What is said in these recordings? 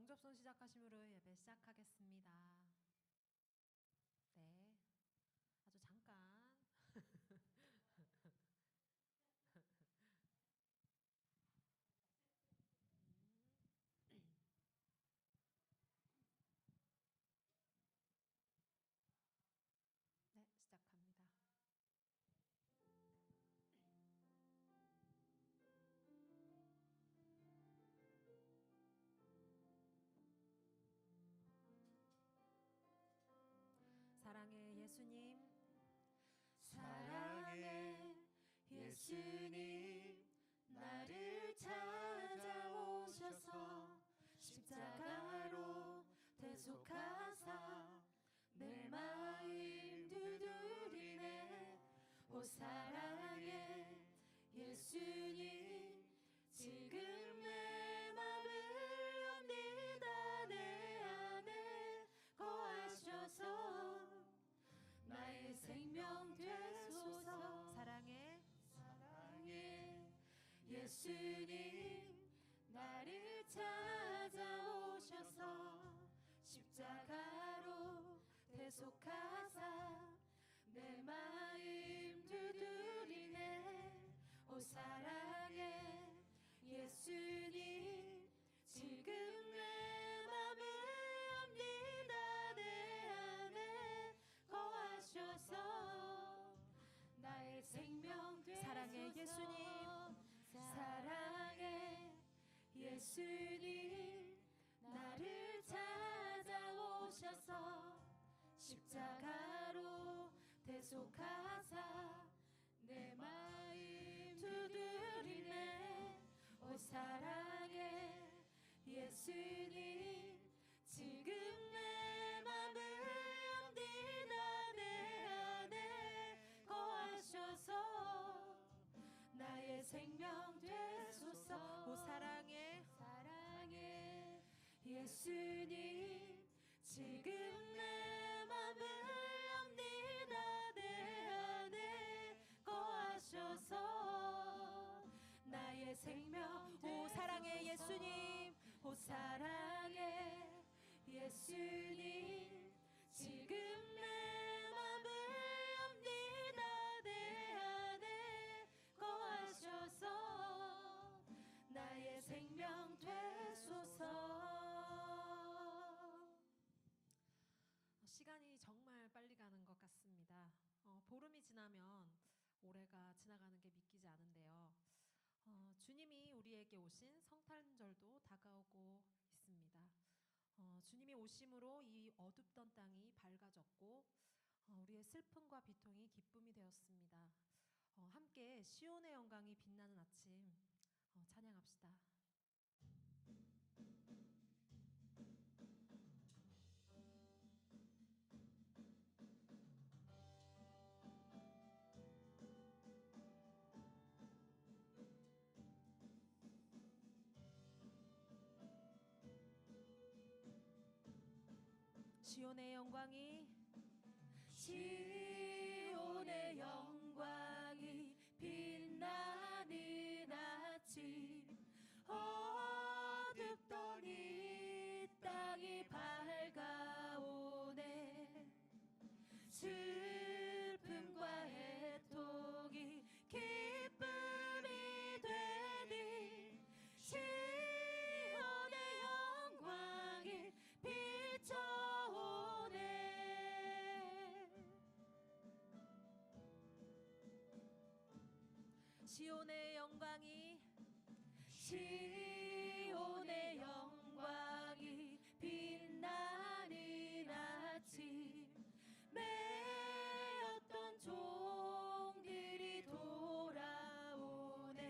영접선 시작하심으로 예배 시작하겠습니다. 네, 아주 잠깐 네, 시작합니다. 사랑의 예수님, 사랑의 예수님, 나를 찾아오셔서 십자가로 대속하사 내 마음 두드리네. 오 사랑의 예수님, 지금 내 맘을 엽니다. 내 안에 거하셔서 나의 생명 되소서. 사랑의 예수님, 나를 찾아오셔서 십자가로 대속하사 내 마음 두드리네. 오 사랑의 예수님, 지금 내 맘을 엽니다. 내 안에 거하셔서 나의 생명 되소서. 사랑의 예수님, 사랑의 예수님, 나를 찾아오셔서 십자가로 대속하사 내 마음 두드리네. 오 사랑의 예수님, 지금 내 맘을 엽니다. 내 안에 거하셔서 나의 생명 되소서. 오 사랑의 예수님, 지금 내 맘을 엽니다. 내 안에 거하셔서 나의 생명 되소서. 오 사랑의 예수님, 오 사랑의 예수님, 지금 내 맘을 엽니다. 내 안에 거하셔서 나의 생명 되소서. 시간이 정말 빨리 가는 것 같습니다. 보름이 지나면 올해가 지나가는 게 믿기지 않은데요. 주님이 우리에게 오신 성탄절도 다가오고 있습니다. 주님이 오심으로 이 어둡던 땅이 밝아졌고 우리의 슬픔과 비통이 기쁨이 되었습니다. 함께 시온의 영광이 빛나는 아침 찬양합시다. 시온의 영광이 빛나는 아침, 어둡던 이 땅이 밝아오네. 슬픔과 애통이 기쁨이 되니 시온의 영광이 비춰오네. 시온의 영광이 빛나는 아침, 매였던 종들이 돌아오네.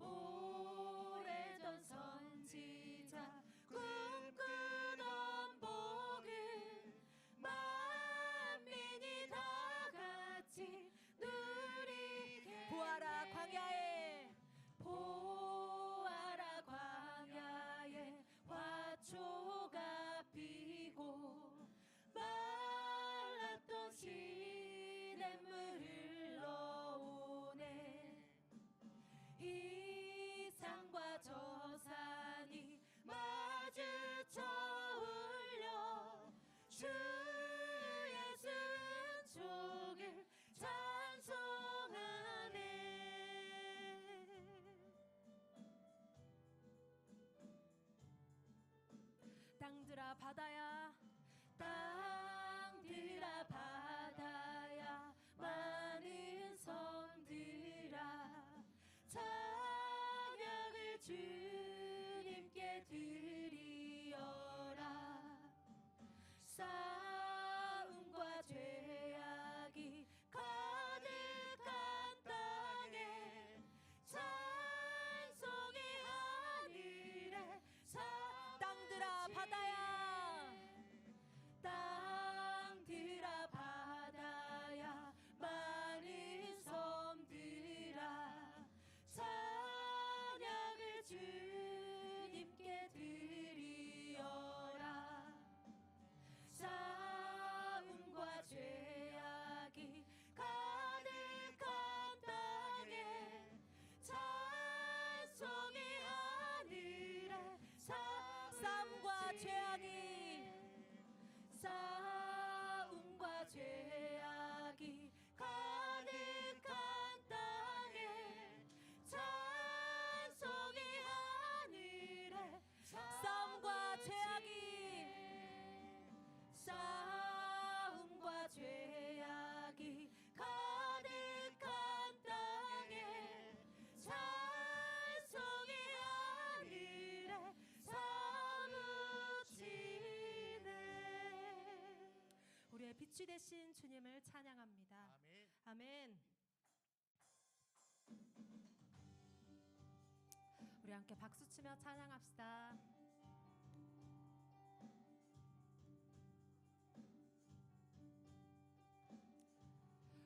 오래전 선지자 꿈꾸던 복을 만민이 다 같이 누리게. 보아라 광야에 보아라 바다야 땅들아 바다야 많은 섬들아 찬양을 주님께 드리어라. 싸움과 죄악이 가득한 땅에 찬송이 하늘에 땅들아 바다야 땅들아 바다야 많은 섬들아 찬양을 주님께 드리어라. 싸움과 죄악이 가득한 땅에 찬송이 하늘에 싸움과 죄악이 싸움과 죄악이 가득한 땅에 찬송이 하늘에 싸움과 죄악이 싸움과 죄악이 가득한 땅에 찬송이 하늘에 사무치네. 우리의 빛이 되신 주님을 찬양합니다. 아멘. 아멘. 우리 함께 박수치며 찬양합시다.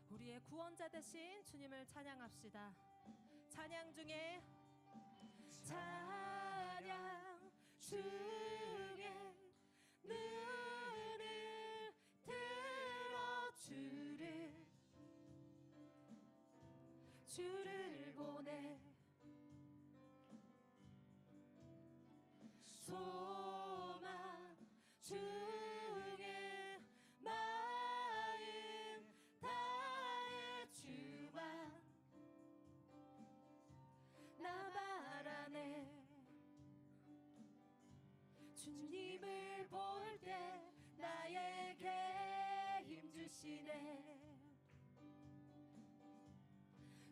우리의 구원자 되신 주님을 찬양합시다. 찬양 중에 찬양 중에 눈을 들어 주를 보내 소망 중에 마음 다해 주만 나 바라네. 주님을 볼 때 나에게 힘 주시네.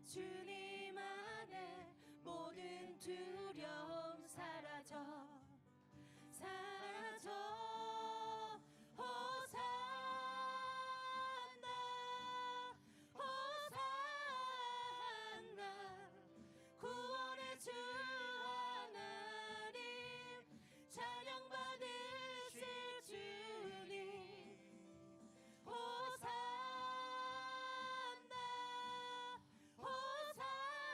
주님 안에 모든 두려움 사라져 호산나 호산나 구원의 주 하나님 찬양 받으실 주님 호산나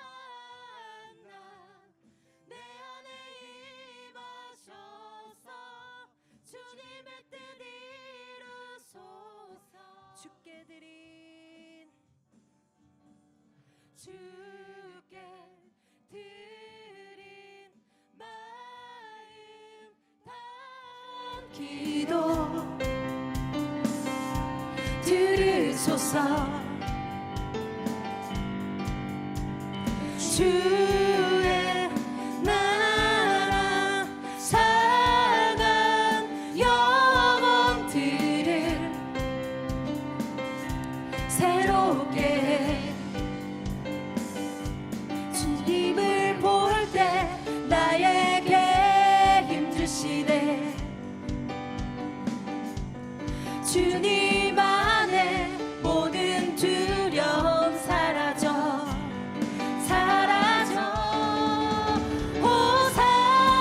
호산나 내 안에 임하셔서 주님의 뜻 이루소서. 주께 드린 마음 단 기도 들으소서. 주의 나라 사랑 영혼들을 새롭게 해. 주님을 볼 때 나에게 힘 주시네. 주님 안에 모든 두려움 사라져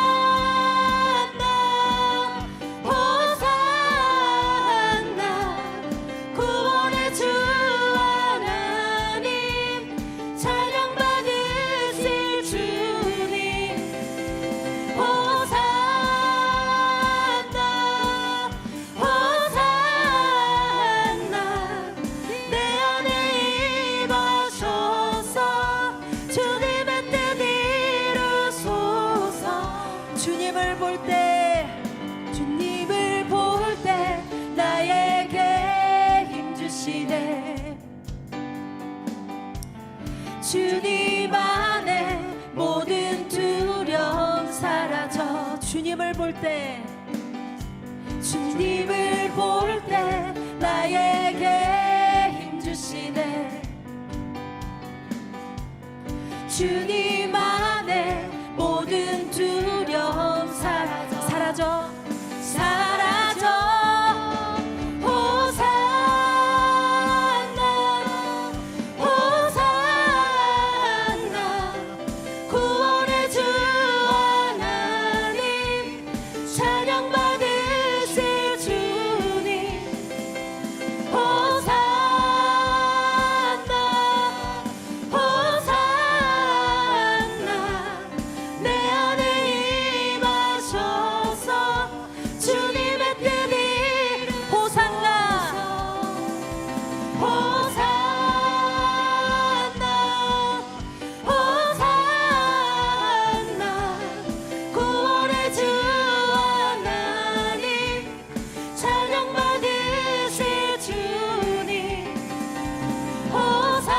호산나 호산나 구원의 주 하나님 찬양 받으실 주님 호산나 호산나 내 안에 임하셔서 주님의 뜻 이루소서. 주님을 볼 때 나에게 힘 주시네. 주님 안에 모든 두려움 사라져. 주님을 볼 때 주님을 볼 때 나에게 힘 주시네. 주님 안에 모든 두려움 사라져 호산나 호산나 구원의 주 하나님 찬양 받으실 주님 호산나 호산나 내 안에 임하셔서 주님의 뜻이 호산나 호산나 호산나 구원의 주 하나님 찬양 받으실 주님 호산나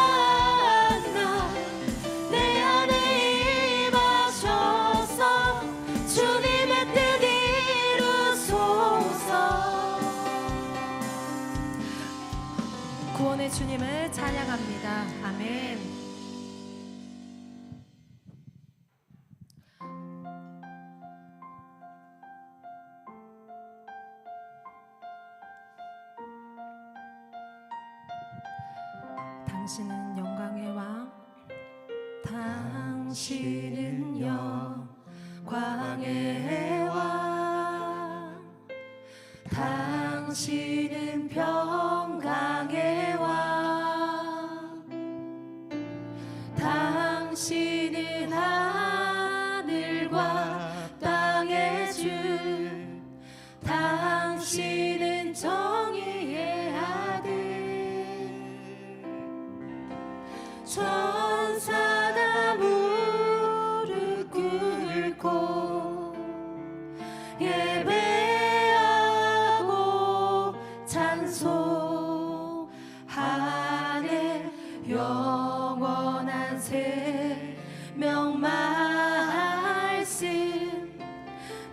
호산나 내 안에 임하셔서 주님의 뜻 이루소서. 구원의 주님을 찬양합니다. 아멘. 당신은 영광의 왕, 당신은 영광의 왕, 당신은 평강의 왕, 당신은 하늘과 땅의 주, 당신은 정의의 아들. 천사가 무릎 꿇고 예배하고 찬송하네. 영원한 생명 말씀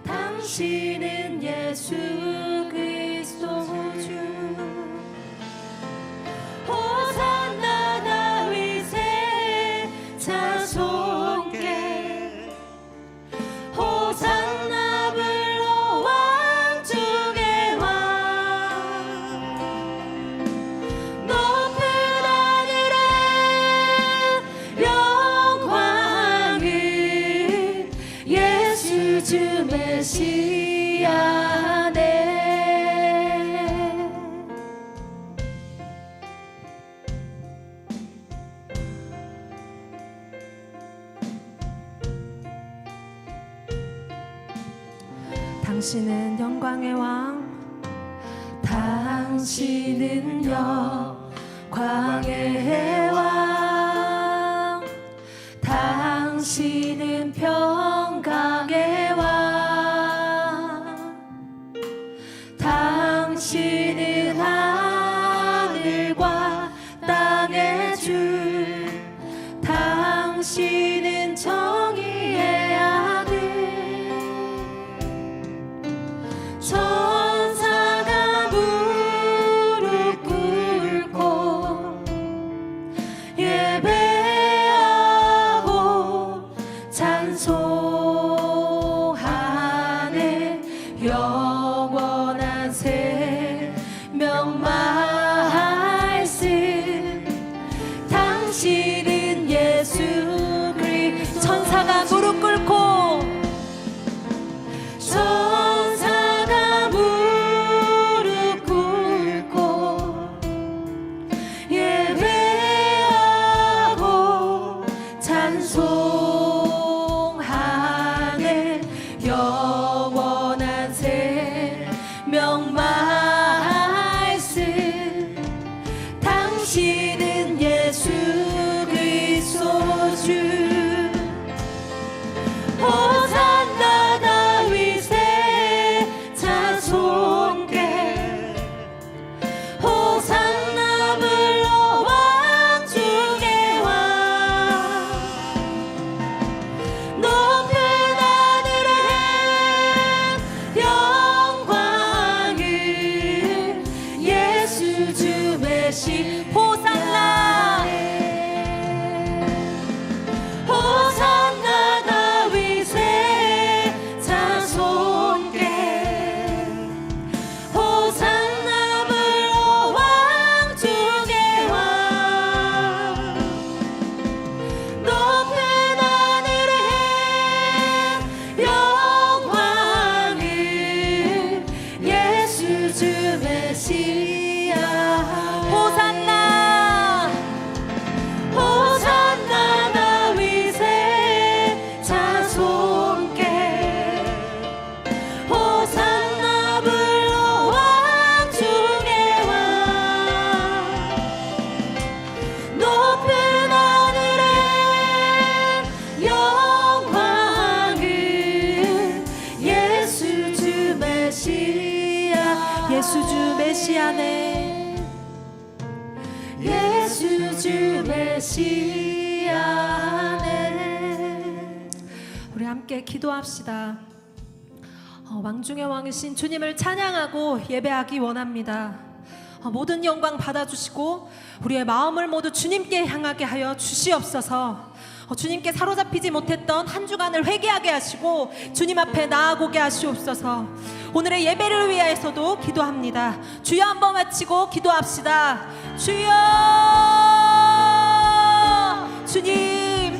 당신은 예수 그리스도 주. 호산나 다윗의 자손께 호산나 불러 왕 중의 왕. 높은 하늘에 영광을 예수 주 메시아네. 당신은 영광의 왕, 당신은 영광의 왕, 당신은 평강의 왕, 당신은 하늘과 땅의 주, 당신은 정의의 아들. 천사가 무릎 꿇고 예배하고 찬송 예수 주 메시아네 예수 주 메시아네. 우리 함께 기도합시다. 왕 중의 왕이신 주님을 찬양하고 예배하기 원합니다. 모든 영광 받아주시고 우리의 마음을 모두 주님께 향하게 하여 주시옵소서. 주님께 사로잡히지 못했던 한 주간을 회개하게 하시고 주님 앞에 나아오게 하시옵소서. 오늘의 예배를 위하여서도 기도합니다. 주여 한번 외치고 기도합시다. 주여, 주님,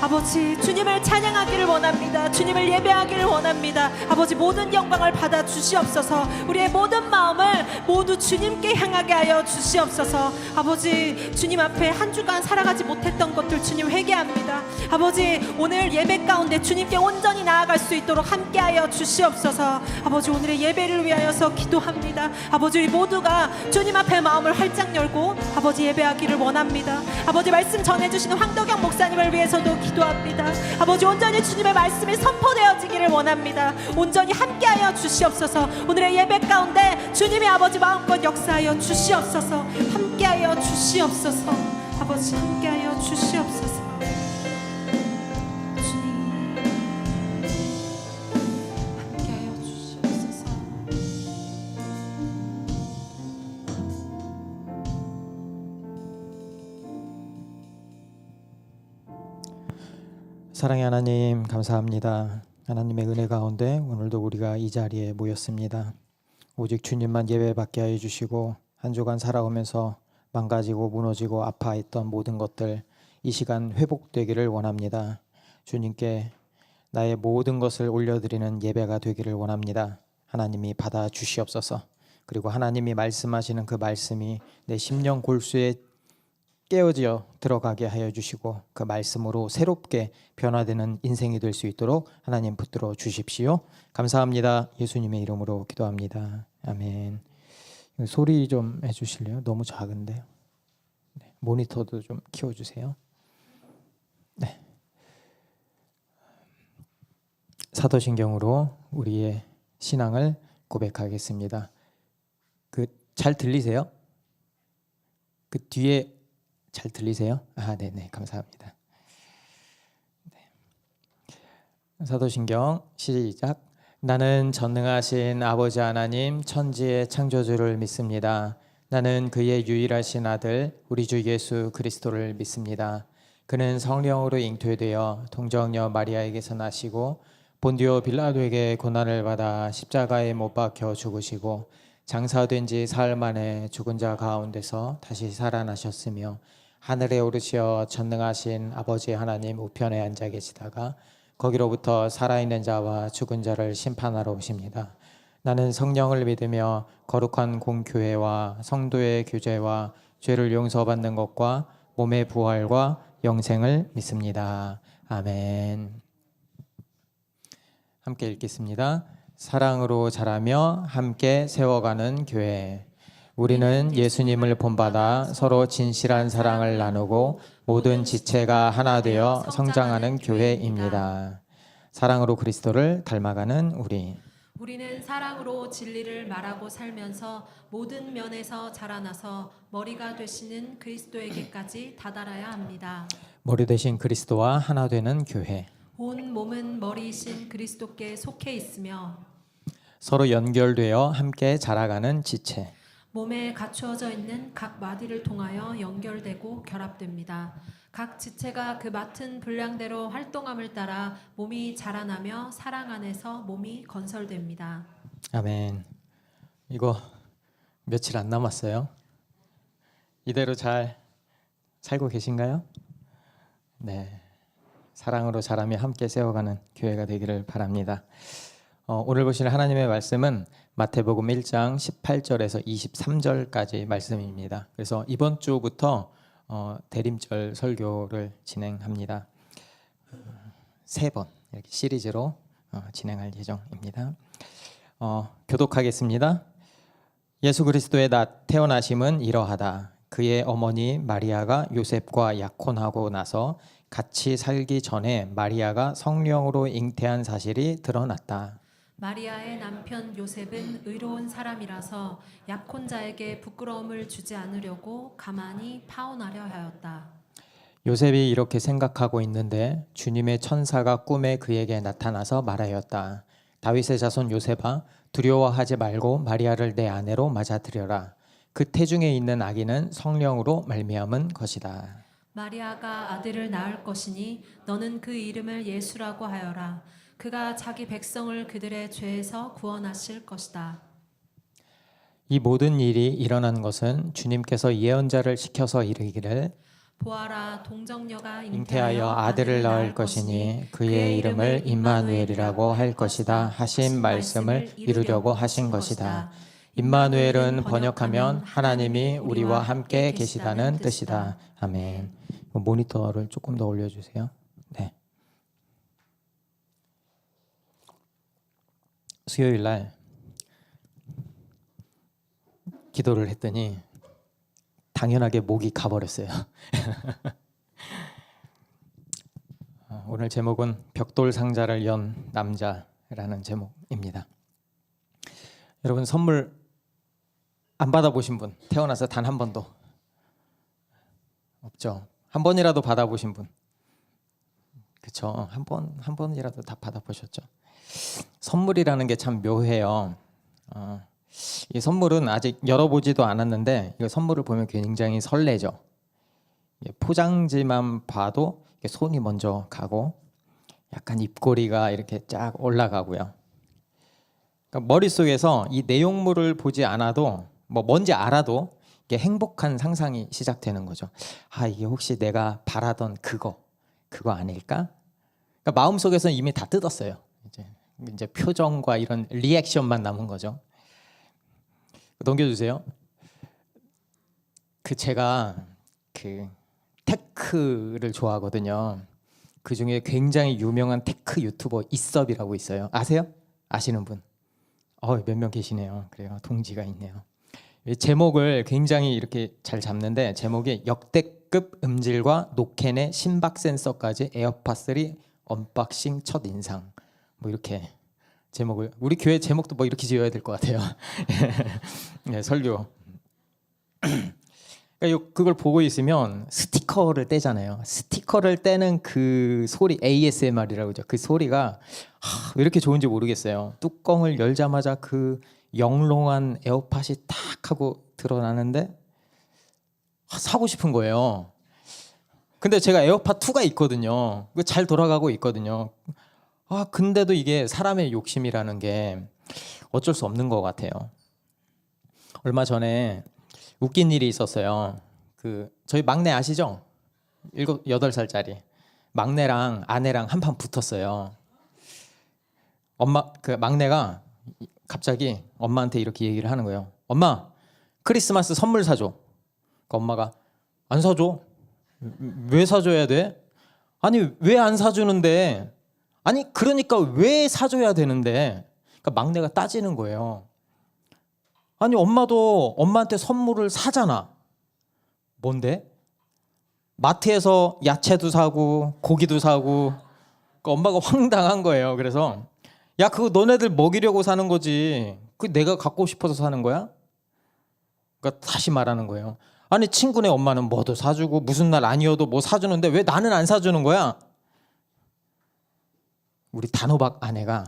아버지, 주님을 찬양하기를 원합니다. 주님을 예배하기를 원합니다. 아버지, 모든 영광을 받아 주시옵소서. 우리의 모든 마음을 모두 주님께 향하게 하여 주시옵소서. 아버지, 주님 앞에 한 주간 살아가지 못했던 것들 주님 회개합니다. 아버지, 오늘 예배 가운데 주님께 온전히 나아갈 수 있도록 함께하여 주시옵소서. 아버지, 오늘의 예배를 위하여서 기도합니다. 아버지, 우리 모두가 주님 앞에 마음을 활짝 열고 아버지 예배하기를 원합니다. 아버지, 말씀 전해주시는 황덕영 목사님을 위해서도 기도합니다. 아버지, 온전히 주님의 말씀이 선포되어지기를 원합니다. 온전히 함께하여 주시옵소서. 오늘의 예배 가운데 주님의 아버지 마음껏 역사하여 주시옵소서. 함께하여 주시옵소서. 아버지, 함께하여 주시옵소서. 주님, 함께하여 주시옵소서. 사랑의 하나님, 감사합니다. 하나님의 은혜 가운데 오늘도 우리가 이 자리에 모였습니다. 오직 주님만 예배받게 하여 주시고 한 주간 살아오면서 망가지고 무너지고 아파했던 모든 것들 이 시간 회복되기를 원합니다. 주님께 나의 모든 것을 올려드리는 예배가 되기를 원합니다. 하나님이 받아 주시옵소서. 그리고 하나님이 말씀하시는 그 말씀이 내 심령 골수에 깨어져 들어가게 하여 주시고 그 말씀으로 새롭게 변화되는 인생이 될 수 있도록 하나님 붙들어 주십시오. 감사합니다. 예수님의 이름으로 기도합니다. 아멘. 소리 좀 해주실래요? 너무 작은데요. 네, 모니터도 좀 키워주세요. 네. 사도신경으로 우리의 신앙을 고백하겠습니다. 잘 들리세요? 그 뒤에 잘 들리세요? 네네, 감사합니다. 네. 사도신경 시작. 나는 전능하신 아버지 하나님 천지의 창조주를 믿습니다. 나는 그의 유일하신 아들 우리 주 예수 그리스도를 믿습니다. 그는 성령으로 잉태되어 동정녀 마리아에게서 나시고 본디오 빌라도에게 고난을 받아 십자가에 못 박혀 죽으시고 장사된 지 사흘 만에 죽은 자 가운데서 다시 살아나셨으며 하늘에 오르시어 전능하신 아버지 하나님 우편에 앉아 계시다가 거기로부터 살아있는 자와 죽은 자를 심판하러 오십니다. 나는 성령을 믿으며 거룩한 공교회와 성도의 교제와 죄를 용서받는 것과 몸의 부활과 영생을 믿습니다. 아멘. 함께 읽겠습니다. 사랑으로 자라며 함께 세워가는 교회. 우리는 예수님을 본받아 서로 진실한 사랑을 나누고 모든 지체가 하나 되어 성장하는 교회입니다. 사랑으로 그리스도를 닮아가는 우리. 우리는 사랑으로 진리를 말하고 살면서 모든 면에서 자라나서 머리가 되시는 그리스도에게까지 다다라야 합니다. 머리 되신 그리스도와 하나 되는 교회. 온 몸은 머리이신 그리스도께 속해 있으며 서로 연결되어 함께 자라가는 지체. 몸에 갖추어져 있는 각 마디를 통하여 연결되고 결합됩니다. 각 지체가 그 맡은 분량대로 활동함을 따라 몸이 자라나며 사랑 안에서 몸이 건설됩니다. 아멘. 이거 며칠 안 남았어요. 이대로 잘 살고 계신가요? 네. 사랑으로 자라며 함께 세워가는 교회가 되기를 바랍니다. 오늘 보실 하나님의 말씀은 마태복음 1장 18절에서 23절까지 말씀입니다. 그래서 이번 주부터 대림절 설교를 진행합니다. 3번 이렇게 시리즈로 진행할 예정입니다. 교독하겠습니다. 예수 그리스도의 태어나심은 이러하다. 그의 어머니 마리아가 요셉과 약혼하고 나서 같이 살기 전에 마리아가 성령으로 잉태한 사실이 드러났다. 마리아의 남편 요셉은 의로운 사람이라서 약혼 자에게 부끄러움을 주지 않으려고 가만히 파혼하려 하였다. 요셉이 이렇게 생각하고 있는데 주님의 천사가 꿈에 그에게 나타나서 말하였다. 다윗의 자손 요셉아, 두려워하지 말고 마리아를 내 아내로 맞아들여라. 그 태중에 있는 아기는 성령으로 말미암은 것이다. 마리아가 아들을 낳을 것이니 너는 그 이름을 예수라고 하여라. 그가 자기 백성을 그들의 죄에서 구원하실 것이다. 이 모든 일이 일어난 것은 주님께서 예언자를 시켜서 이르기를 보아라, 동정녀가 잉태하여 아들을 낳을 것이니 그의 이름을 임마누엘이라고 할 것이다 하신 말씀을 이루려고 하신 것이다. 임마누엘은 번역하면 하나님이 우리와 함께 계시다는 뜻이다. 아멘. 모니터를 조금 더 올려주세요. 네. 수요일 날 기도를 했더니 당연하게 목이 가버렸어요. 오늘 제목은 벽돌 상자를 연 남자라는 제목입니다. 여러분, 선물 안 받아보신 분 태어나서 단 한 번도 없죠? 한 번이라도 받아보신 분, 그렇죠? 한 번이라도 다 받아보셨죠? 선물이라는 게 참 묘해요. 이 선물은 아직 열어보지도 않았는데 이 선물을 보면 굉장히 설레죠. 포장지만 봐도 손이 먼저 가고 약간 입꼬리가 이렇게 쫙 올라가고요. 그러니까 머릿속에서 이 내용물을 보지 않아도 뭔지 알아도 이게 행복한 상상이 시작되는 거죠. 아, 이게 혹시 내가 바라던 그거 아닐까? 그러니까 마음속에서는 이미 다 뜯었어요. 이제 표정과 이런 리액션만 남은 거죠. 넘겨주세요. 제가 테크를 좋아하거든요. 그 중에 굉장히 유명한 테크 유튜버 이섭이라고 있어요. 아세요? 아시는 분? 몇 명 계시네요. 그래요. 동지가 있네요. 제목을 굉장히 이렇게 잘 잡는데 제목이 역대급 음질과 노캔의 심박 센서까지 에어팟 3 언박싱 첫 인상. 이렇게 제목을, 우리 교회 제목도 이렇게 지어야 될 것 같아요. 네, 설교. 그걸 보고 있으면 스티커를 떼잖아요. 스티커를 떼는 그 소리, ASMR이라고 하죠. 그 소리가 왜 이렇게 좋은지 모르겠어요. 뚜껑을 열자마자 그 영롱한 에어팟이 탁 하고 드러나는데 사고 싶은 거예요. 근데 제가 에어팟 2가 있거든요. 잘 돌아가고 있거든요. 근데도 이게 사람의 욕심이라는 게 어쩔 수 없는 것 같아요. 얼마 전에 웃긴 일이 있었어요. 저희 막내 아시죠? 8살짜리 막내랑 아내랑 한판 붙었어요. 막내가 갑자기 엄마한테 이렇게 얘기를 하는 거예요. 엄마, 크리스마스 선물 사줘. 엄마가 안 사줘. 왜 사줘야 돼? 아니, 왜 안 사주는데? 아니, 그러니까 왜 사줘야 되는데? 막내가 따지는 거예요. 아니, 엄마도 엄마한테 선물을 사잖아. 뭔데? 마트에서 야채도 사고 고기도 사고. 엄마가 황당한 거예요. 그래서 야, 그거 너네들 먹이려고 사는 거지. 그 내가 갖고 싶어서 사는 거야? 다시 말하는 거예요. 아니, 친구네 엄마는 뭐도 사주고 무슨 날 아니어도 뭐 사주는데 왜 나는 안 사주는 거야? 우리 단호박 아내가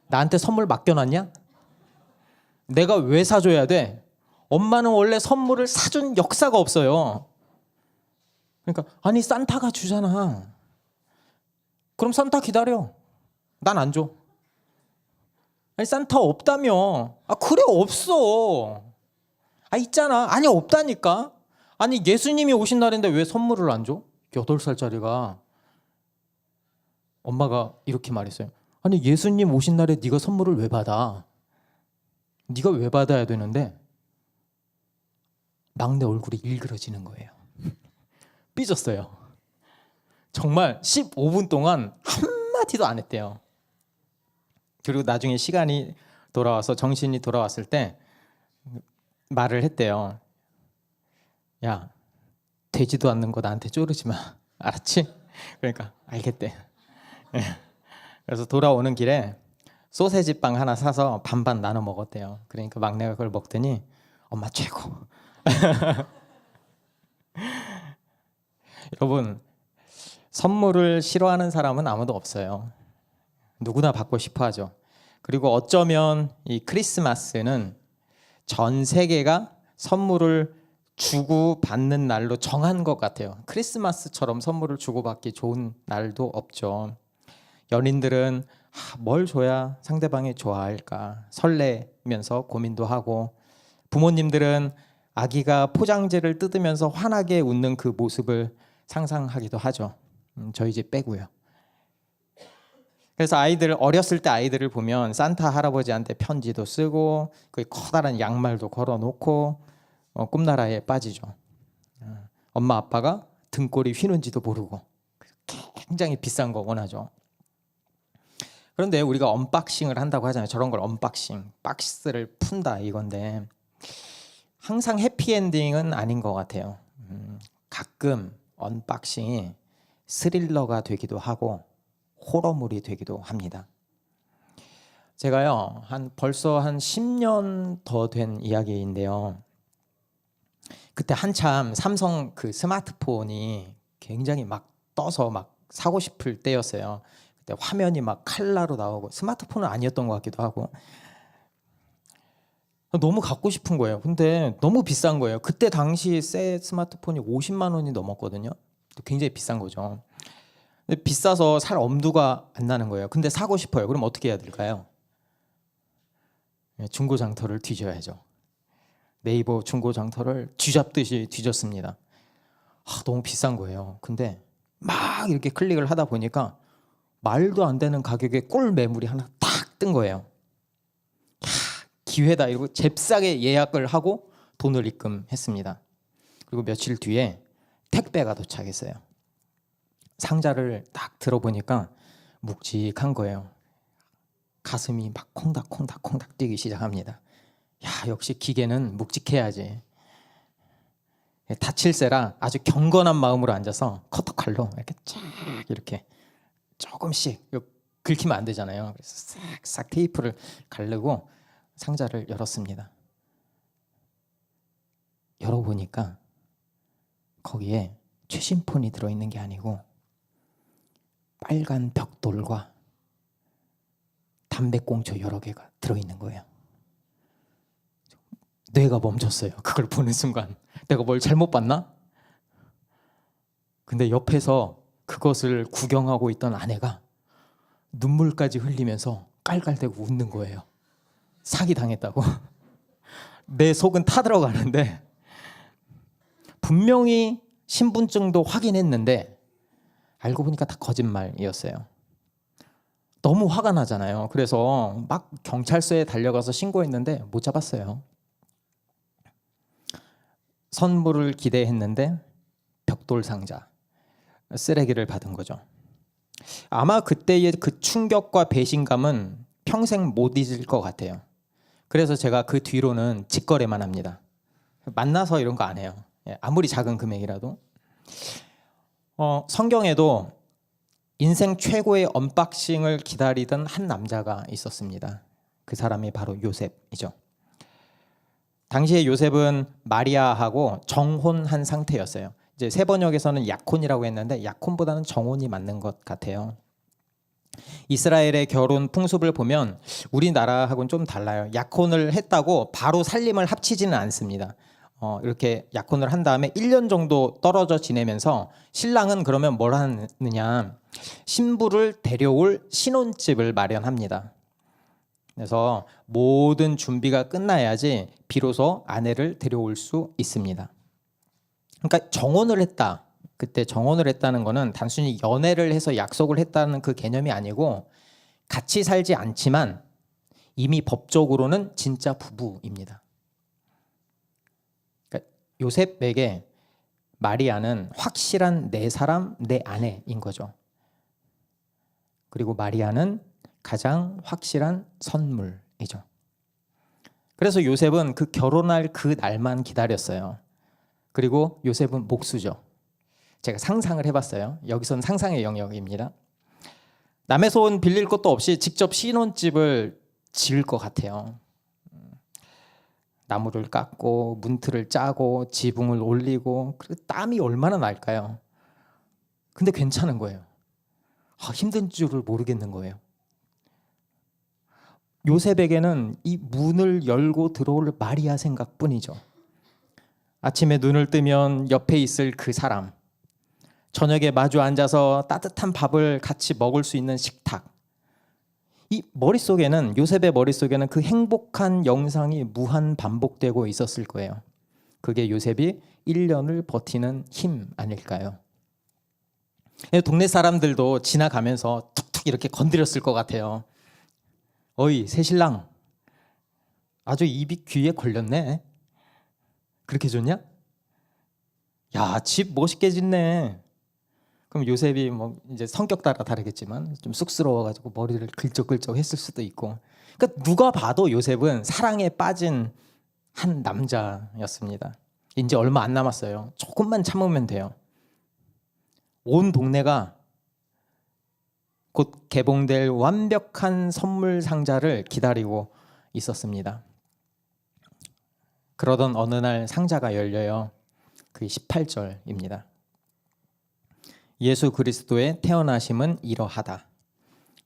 나한테 선물 맡겨놨냐? 내가 왜 사줘야 돼? 엄마는 원래 선물을 사준 역사가 없어요. 그러니까 아니, 산타가 주잖아. 그럼 산타 기다려. 난 안 줘. 아니, 산타 없다며. 그래, 없어. 있잖아. 아니, 없다니까. 아니, 예수님이 오신 날인데 왜 선물을 안 줘? 8살짜리가. 엄마가 이렇게 말했어요. 아니, 예수님 오신 날에 네가 선물을 왜 받아? 네가 왜 받아야 되는데? 막내 얼굴이 일그러지는 거예요. 삐졌어요. 정말 15분 동안 한마디도 안 했대요. 그리고 나중에 시간이 돌아와서 정신이 돌아왔을 때 말을 했대요. 야, 되지도 않는 거 나한테 쪼르지 마. 알았지? 그러니까 알겠대. 그래서 돌아오는 길에 소세지 빵 하나 사서 반반 나눠 먹었대요. 그러니까 막내가 그걸 먹더니 엄마 최고. 여러분, 선물을 싫어하는 사람은 아무도 없어요. 누구나 받고 싶어 하죠. 그리고 어쩌면 이 크리스마스는 전 세계가 선물을 주고 받는 날로 정한 것 같아요. 크리스마스처럼 선물을 주고받기 좋은 날도 없죠. 연인들은 뭘 줘야 상대방이 좋아할까 설레면서 고민도 하고, 부모님들은 아기가 포장지를 뜯으면서 환하게 웃는 그 모습을 상상하기도 하죠. 저희 집 빼고요. 그래서 어렸을 때 아이들을 보면 산타 할아버지한테 편지도 쓰고 그 커다란 양말도 걸어놓고 꿈나라에 빠지죠. 엄마 아빠가 등골이 휘는지도 모르고 굉장히 비싼 거 원하죠. 그런데 우리가 언박싱을 한다고 하잖아요. 저런 걸 언박싱, 박스를 푼다 이건데 항상 해피엔딩은 아닌 것 같아요. 가끔 언박싱이 스릴러가 되기도 하고 호러물이 되기도 합니다. 제가요 벌써 한 10년 더 된 이야기인데요. 그때 한참 삼성 그 스마트폰이 굉장히 막 떠서 막 사고 싶을 때였어요. 그때 화면이 막 칼라로 나오고, 스마트폰은 아니었던 것 같기도 하고, 너무 갖고 싶은 거예요. 근데 너무 비싼 거예요. 그때 당시 새 스마트폰이 50만 원이 넘었거든요. 굉장히 비싼 거죠. 근데 비싸서 살 엄두가 안 나는 거예요. 근데 사고 싶어요. 그럼 어떻게 해야 될까요? 중고장터를 뒤져야죠. 네이버 중고장터를 쥐잡듯이 뒤졌습니다. 너무 비싼 거예요. 근데 막 이렇게 클릭을 하다 보니까 말도 안 되는 가격에 꿀 매물이 하나 딱 뜬 거예요. 기회다 이러고 잽싸게 예약을 하고 돈을 입금했습니다. 그리고 며칠 뒤에 택배가 도착했어요. 상자를 딱 들어보니까 묵직한 거예요. 가슴이 막 콩닥콩닥 뛰기 시작합니다. 역시 기계는 묵직해야지. 다칠세라 아주 경건한 마음으로 앉아서 커터칼로 이렇게 쫙 이렇게 조금씩 긁히면 안 되잖아요. 그래서 싹싹 테이프를 가르고 상자를 열었습니다. 열어보니까 거기에 최신폰이 들어있는 게 아니고 빨간 벽돌과 담배꽁초 여러 개가 들어있는 거예요. 뇌가 멈췄어요. 그걸 보는 순간 내가 뭘 잘못 봤나? 근데 옆에서 그것을 구경하고 있던 아내가 눈물까지 흘리면서 깔깔대고 웃는 거예요. 사기 당했다고. 내 속은 타들어가는데 분명히 신분증도 확인했는데 알고 보니까 다 거짓말이었어요. 너무 화가 나잖아요. 그래서 막 경찰서에 달려가서 신고했는데 못 잡았어요. 선물을 기대했는데 벽돌 상자, 쓰레기를 받은 거죠. 아마 그때의 그 충격과 배신감은 평생 못 잊을 것 같아요. 그래서 제가 그 뒤로는 직거래만 합니다. 만나서 이런 거 안 해요. 아무리 작은 금액이라도. 성경에도 인생 최고의 언박싱을 기다리던 한 남자가 있었습니다. 그 사람이 바로 요셉이죠. 당시에 요셉은 마리아하고 정혼한 상태였어요. 이제 새 번역에서는 약혼이라고 했는데 약혼보다는 정혼이 맞는 것 같아요. 이스라엘의 결혼 풍습을 보면 우리나라하고는 좀 달라요. 약혼을 했다고 바로 살림을 합치지는 않습니다. 이렇게 약혼을 한 다음에 1년 정도 떨어져 지내면서 신랑은 그러면 뭘 하느냐, 신부를 데려올 신혼집을 마련합니다. 그래서 모든 준비가 끝나야지 비로소 아내를 데려올 수 있습니다. 그러니까 정혼을 했다. 그때 정혼을 했다는 거는 단순히 연애를 해서 약속을 했다는 그 개념이 아니고 같이 살지 않지만 이미 법적으로는 진짜 부부입니다. 그러니까 요셉에게 마리아는 확실한 내 사람, 내 아내인 거죠. 그리고 마리아는 가장 확실한 선물이죠. 그래서 요셉은 그 결혼할 그 날만 기다렸어요. 그리고 요셉은 목수죠. 제가 상상을 해봤어요. 여기서는 상상의 영역입니다. 남의 손 빌릴 것도 없이 직접 신혼집을 지을 것 같아요. 나무를 깎고 문틀을 짜고 지붕을 올리고 땀이 얼마나 날까요? 근데 괜찮은 거예요. 힘든 줄을 모르겠는 거예요. 요셉에게는 이 문을 열고 들어올 마리아 생각뿐이죠. 아침에 눈을 뜨면 옆에 있을 그 사람, 저녁에 마주 앉아서 따뜻한 밥을 같이 먹을 수 있는 식탁. 이 머릿속에는, 요셉의 머릿속에는 그 행복한 영상이 무한 반복되고 있었을 거예요. 그게 요셉이 1년을 버티는 힘 아닐까요? 동네 사람들도 지나가면서 툭툭 이렇게 건드렸을 것 같아요. 어이, 새신랑, 아주 입이 귀에 걸렸네. 그렇게 좋냐? 야, 집 멋있게 짓네. 그럼 요셉이 뭐 이제 성격 따라 다르겠지만 좀 쑥스러워가지고 머리를 긁적긁적 했을 수도 있고. 그러니까 누가 봐도 요셉은 사랑에 빠진 한 남자였습니다. 이제 얼마 안 남았어요. 조금만 참으면 돼요. 온 동네가 곧 개봉될 완벽한 선물 상자를 기다리고 있었습니다. 그러던 어느 날 상자가 열려요. 그 18절입니다. 예수 그리스도의 태어나심은 이러하다.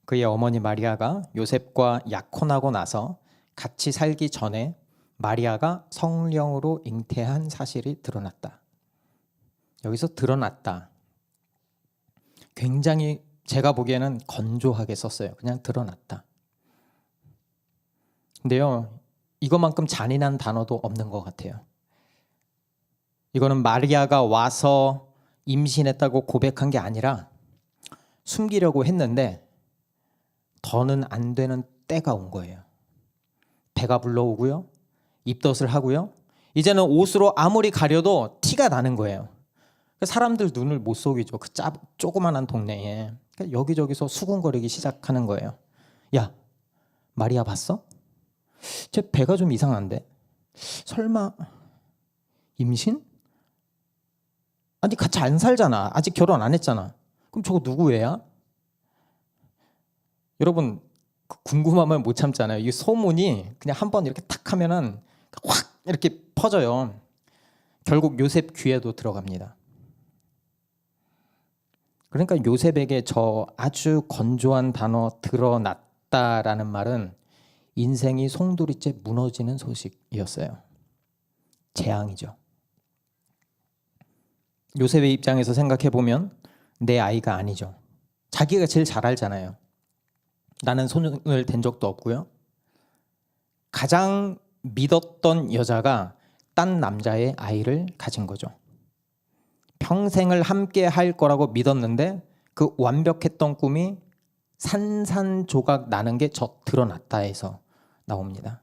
그의 어머니 마리아가 요셉과 약혼하고 나서 같이 살기 전에 마리아가 성령으로 잉태한 사실이 드러났다. 여기서 드러났다. 굉장히 제가 보기에는 건조하게 썼어요. 그냥 드러났다. 근데요, 이것만큼 잔인한 단어도 없는 것 같아요. 이거는 마리아가 와서 임신했다고 고백한 게 아니라 숨기려고 했는데 더는 안 되는 때가 온 거예요. 배가 불러오고요. 입덧을 하고요. 이제는 옷으로 아무리 가려도 티가 나는 거예요. 사람들 눈을 못 속이죠. 그 조그만한 동네에. 여기저기서 수군거리기 시작하는 거예요. 야, 마리아 봤어? 쟤 배가 좀 이상한데? 설마 임신? 아니 같이 안 살잖아. 아직 결혼 안 했잖아. 그럼 저거 누구 애야? 여러분 궁금하면 못 참잖아요. 이 소문이 그냥 한번 이렇게 탁 하면은 확 이렇게 퍼져요. 결국 요셉 귀에도 들어갑니다. 그러니까 요셉에게 저 아주 건조한 단어 드러났다라는 말은 인생이 송두리째 무너지는 소식이었어요. 재앙이죠. 요셉의 입장에서 생각해보면 내 아이가 아니죠. 자기가 제일 잘 알잖아요. 나는 손을 댄 적도 없고요. 가장 믿었던 여자가 딴 남자의 아이를 가진 거죠. 평생을 함께 할 거라고 믿었는데 그 완벽했던 꿈이 산산조각 나는 게 저 드러났다 해서 나옵니다.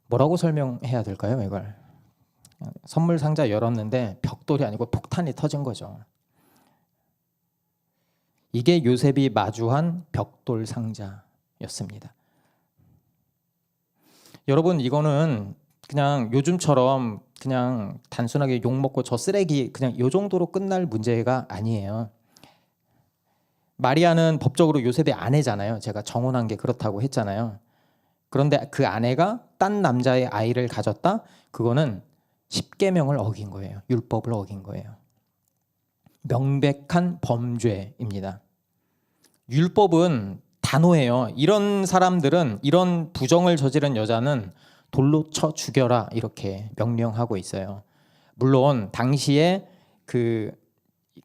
뭐라고 설명해야 될까요, 이걸? 선물 상자 열었는데 벽돌이 아니고 폭탄이 터진 거죠. 이게 요셉이 마주한 벽돌 상자였습니다. 여러분, 이거는 그냥 요즘처럼 그냥 단순하게 욕먹고 저 쓰레기 그냥 요 정도로 끝날 문제가 아니에요. 마리아는 법적으로 요셉의 아내잖아요. 제가 정혼한 게 그렇다고 했잖아요. 그런데 그 아내가 딴 남자의 아이를 가졌다? 그거는 십계명을 어긴 거예요. 율법을 어긴 거예요. 명백한 범죄입니다. 율법은 단호해요. 이런 사람들은, 이런 부정을 저지른 여자는 돌로 쳐 죽여라 이렇게 명령하고 있어요. 물론 당시에 그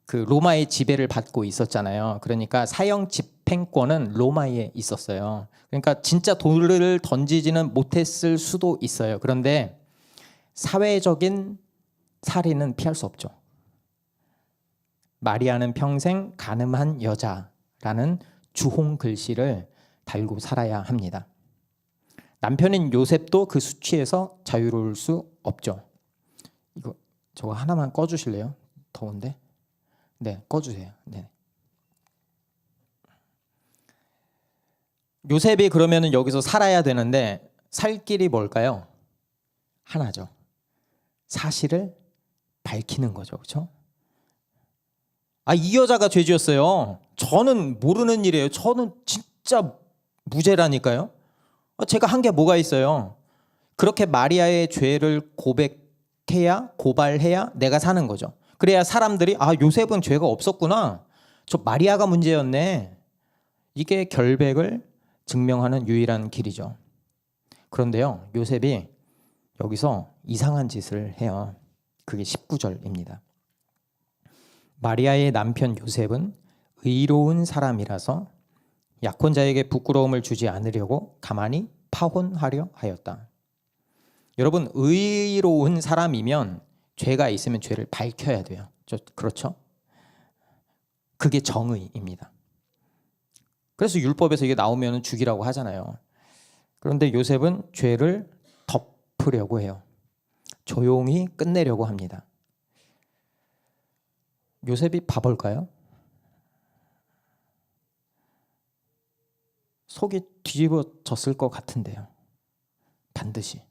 로마의 지배를 받고 있었잖아요. 그러니까 사형 집행권은 로마에 있었어요. 그러니까 진짜 돌을 던지지는 못했을 수도 있어요. 그런데 사회적인 살인은 피할 수 없죠. 마리아는 평생 간음한 여자라는 주홍 글씨를 달고 살아야 합니다. 남편인 요셉도 그 수치에서 자유로울 수 없죠. 이거 저거 하나만 꺼주실래요? 더운데. 네, 꺼주세요. 네. 요셉이 그러면은 여기서 살아야 되는데 살 길이 뭘까요? 하나죠. 사실을 밝히는 거죠, 그렇죠? 이 여자가 죄지었어요. 저는 모르는 일이에요. 저는 진짜 무죄라니까요. 제가 한 게 뭐가 있어요? 그렇게 마리아의 죄를 고백해야, 고발해야 내가 사는 거죠. 그래야 사람들이 요셉은 죄가 없었구나. 저 마리아가 문제였네. 이게 결백을 증명하는 유일한 길이죠. 그런데요, 요셉이 여기서 이상한 짓을 해요. 그게 19절입니다. 마리아의 남편 요셉은 의로운 사람이라서 약혼자에게 부끄러움을 주지 않으려고 가만히 파혼하려 하였다. 여러분, 의로운 사람이면 죄가 있으면 죄를 밝혀야 돼요. 그렇죠? 그게 정의입니다. 그래서 율법에서 이게 나오면 죽이라고 하잖아요. 그런데 요셉은 죄를 덮으려고 해요. 조용히 끝내려고 합니다. 요셉이 바볼까요? 속이 뒤집어졌을 것 같은데요. 반드시.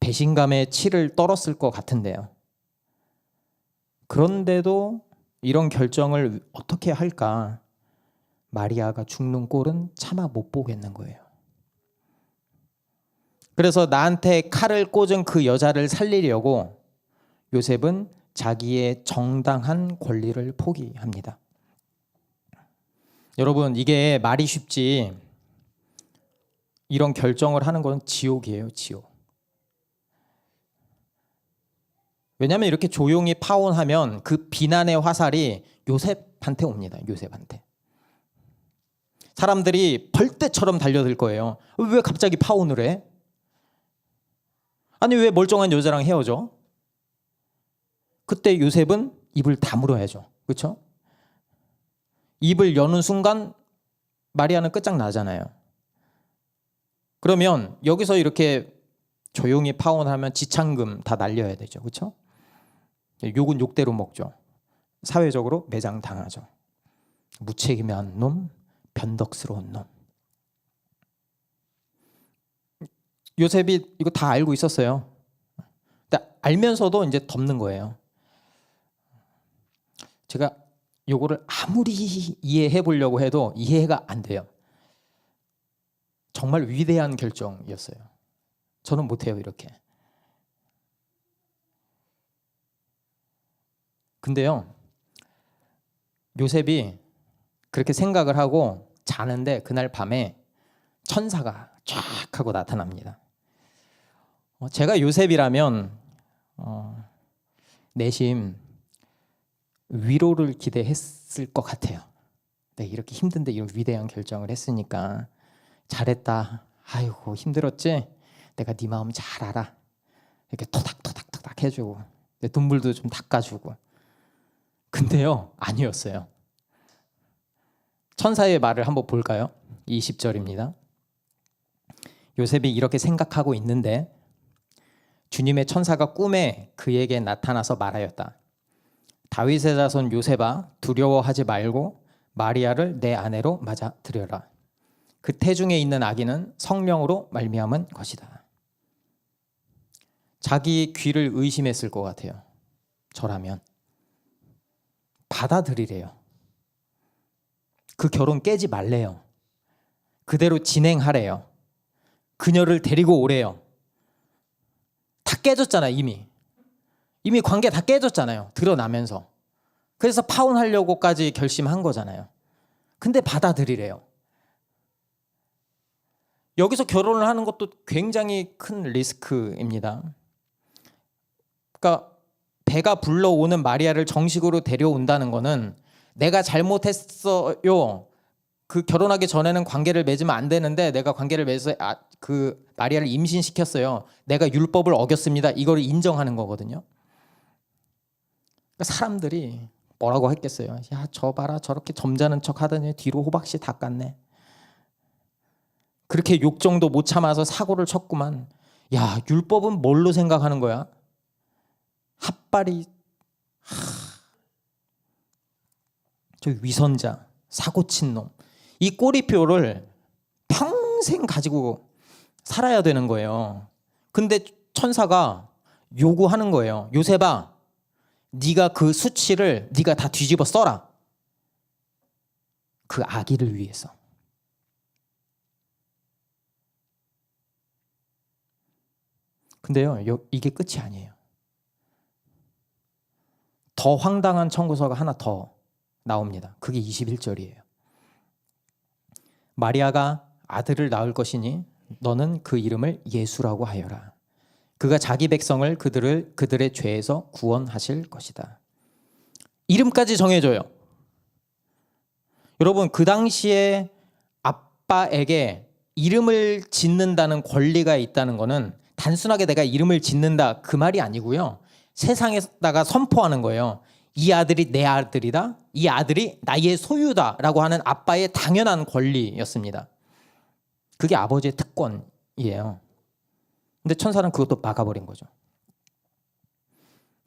배신감에 치를 떨었을 것 같은데요. 그런데도 이런 결정을 어떻게 할까? 마리아가 죽는 꼴은 차마 못 보겠는 거예요. 그래서 나한테 칼을 꽂은 그 여자를 살리려고 요셉은 자기의 정당한 권리를 포기합니다. 여러분, 이게 말이 쉽지 이런 결정을 하는 건 지옥이에요, 지옥. 왜냐하면 이렇게 조용히 파혼하면 그 비난의 화살이 요셉한테 옵니다. 요셉한테. 사람들이 벌떼처럼 달려들 거예요. 왜 갑자기 파혼을 해? 아니, 왜 멀쩡한 여자랑 헤어져? 그때 요셉은 입을 다물어야죠. 그렇죠? 입을 여는 순간 마리아는 끝장나잖아요. 그러면 여기서 이렇게 조용히 파혼하면 지참금 다 날려야 되죠. 그렇죠? 욕은 욕대로 먹죠. 사회적으로 매장당하죠. 무책임한 놈, 변덕스러운 놈. 요셉이 이거 다 알고 있었어요. 근데 알면서도 이제 덮는 거예요. 제가 요거를 아무리 이해해 보려고 해도 이해가 안 돼요. 정말 위대한 결정이었어요. 저는 못해요, 이렇게. 근데요, 요셉이 그렇게 생각을 하고 자는데 그날 밤에 천사가 쫙 하고 나타납니다. 제가 요셉이라면 내심 위로를 기대했을 것 같아요. 네, 이렇게 힘든데 이런 위대한 결정을 했으니까 잘했다. 아이고 힘들었지? 내가 네 마음 잘 알아. 이렇게 토닥토닥토닥 해주고 내 눈물도 좀 닦아주고. 근데요, 아니었어요. 천사의 말을 한번 볼까요? 20절입니다. 요셉이 이렇게 생각하고 있는데 주님의 천사가 꿈에 그에게 나타나서 말하였다. 다윗의 자손 요셉아, 두려워하지 말고 마리아를 내 아내로 맞아들여라. 그 태중에 있는 아기는 성령으로 말미암은 것이다. 자기 귀를 의심했을 것 같아요. 저라면. 받아들이래요. 그 결혼 깨지 말래요. 그대로 진행하래요. 그녀를 데리고 오래요. 다 깨졌잖아, 이미. 이미 관계 다 깨졌잖아요. 드러나면서. 그래서 파혼하려고까지 결심한 거잖아요. 근데 받아들이래요. 여기서 결혼을 하는 것도 굉장히 큰 리스크입니다. 그러니까 배가 불러오는 마리아를 정식으로 데려온다는 거는 내가 잘못했어요. 그 결혼하기 전에는 관계를 맺으면 안 되는데 내가 관계를 맺어서 그 마리아를 임신시켰어요. 내가 율법을 어겼습니다. 이걸 인정하는 거거든요. 사람들이 뭐라고 했겠어요. 야, 저 봐라, 저렇게 점잖은 척 하더니 뒤로 호박씨 다 깠네. 그렇게 욕 정도 못 참아서 사고를 쳤구만. 야, 율법은 뭘로 생각하는 거야? 핫바리, 저 위선자, 사고친 놈. 이 꼬리표를 평생 가지고 살아야 되는 거예요. 근데 천사가 요구하는 거예요. 요셉아, 네가 그 수치를 네가 다 뒤집어 써라. 그 아기를 위해서. 근데요, 이게 끝이 아니에요. 더 황당한 청구서가 하나 더 나옵니다. 그게 21절이에요. 마리아가 아들을 낳을 것이니 너는 그 이름을 예수라고 하여라. 그가 자기 백성을 그들의 죄에서 구원하실 것이다. 이름까지 정해줘요. 여러분, 그 당시에 아빠에게 이름을 짓는다는 권리가 있다는 것은 단순하게 내가 이름을 짓는다 그 말이 아니고요. 세상에다가 선포하는 거예요. 이 아들이 내 아들이다. 이 아들이 나의 소유다라고 하는 아빠의 당연한 권리였습니다. 그게 아버지의 특권이에요. 근데 천사는 그것도 막아버린 거죠.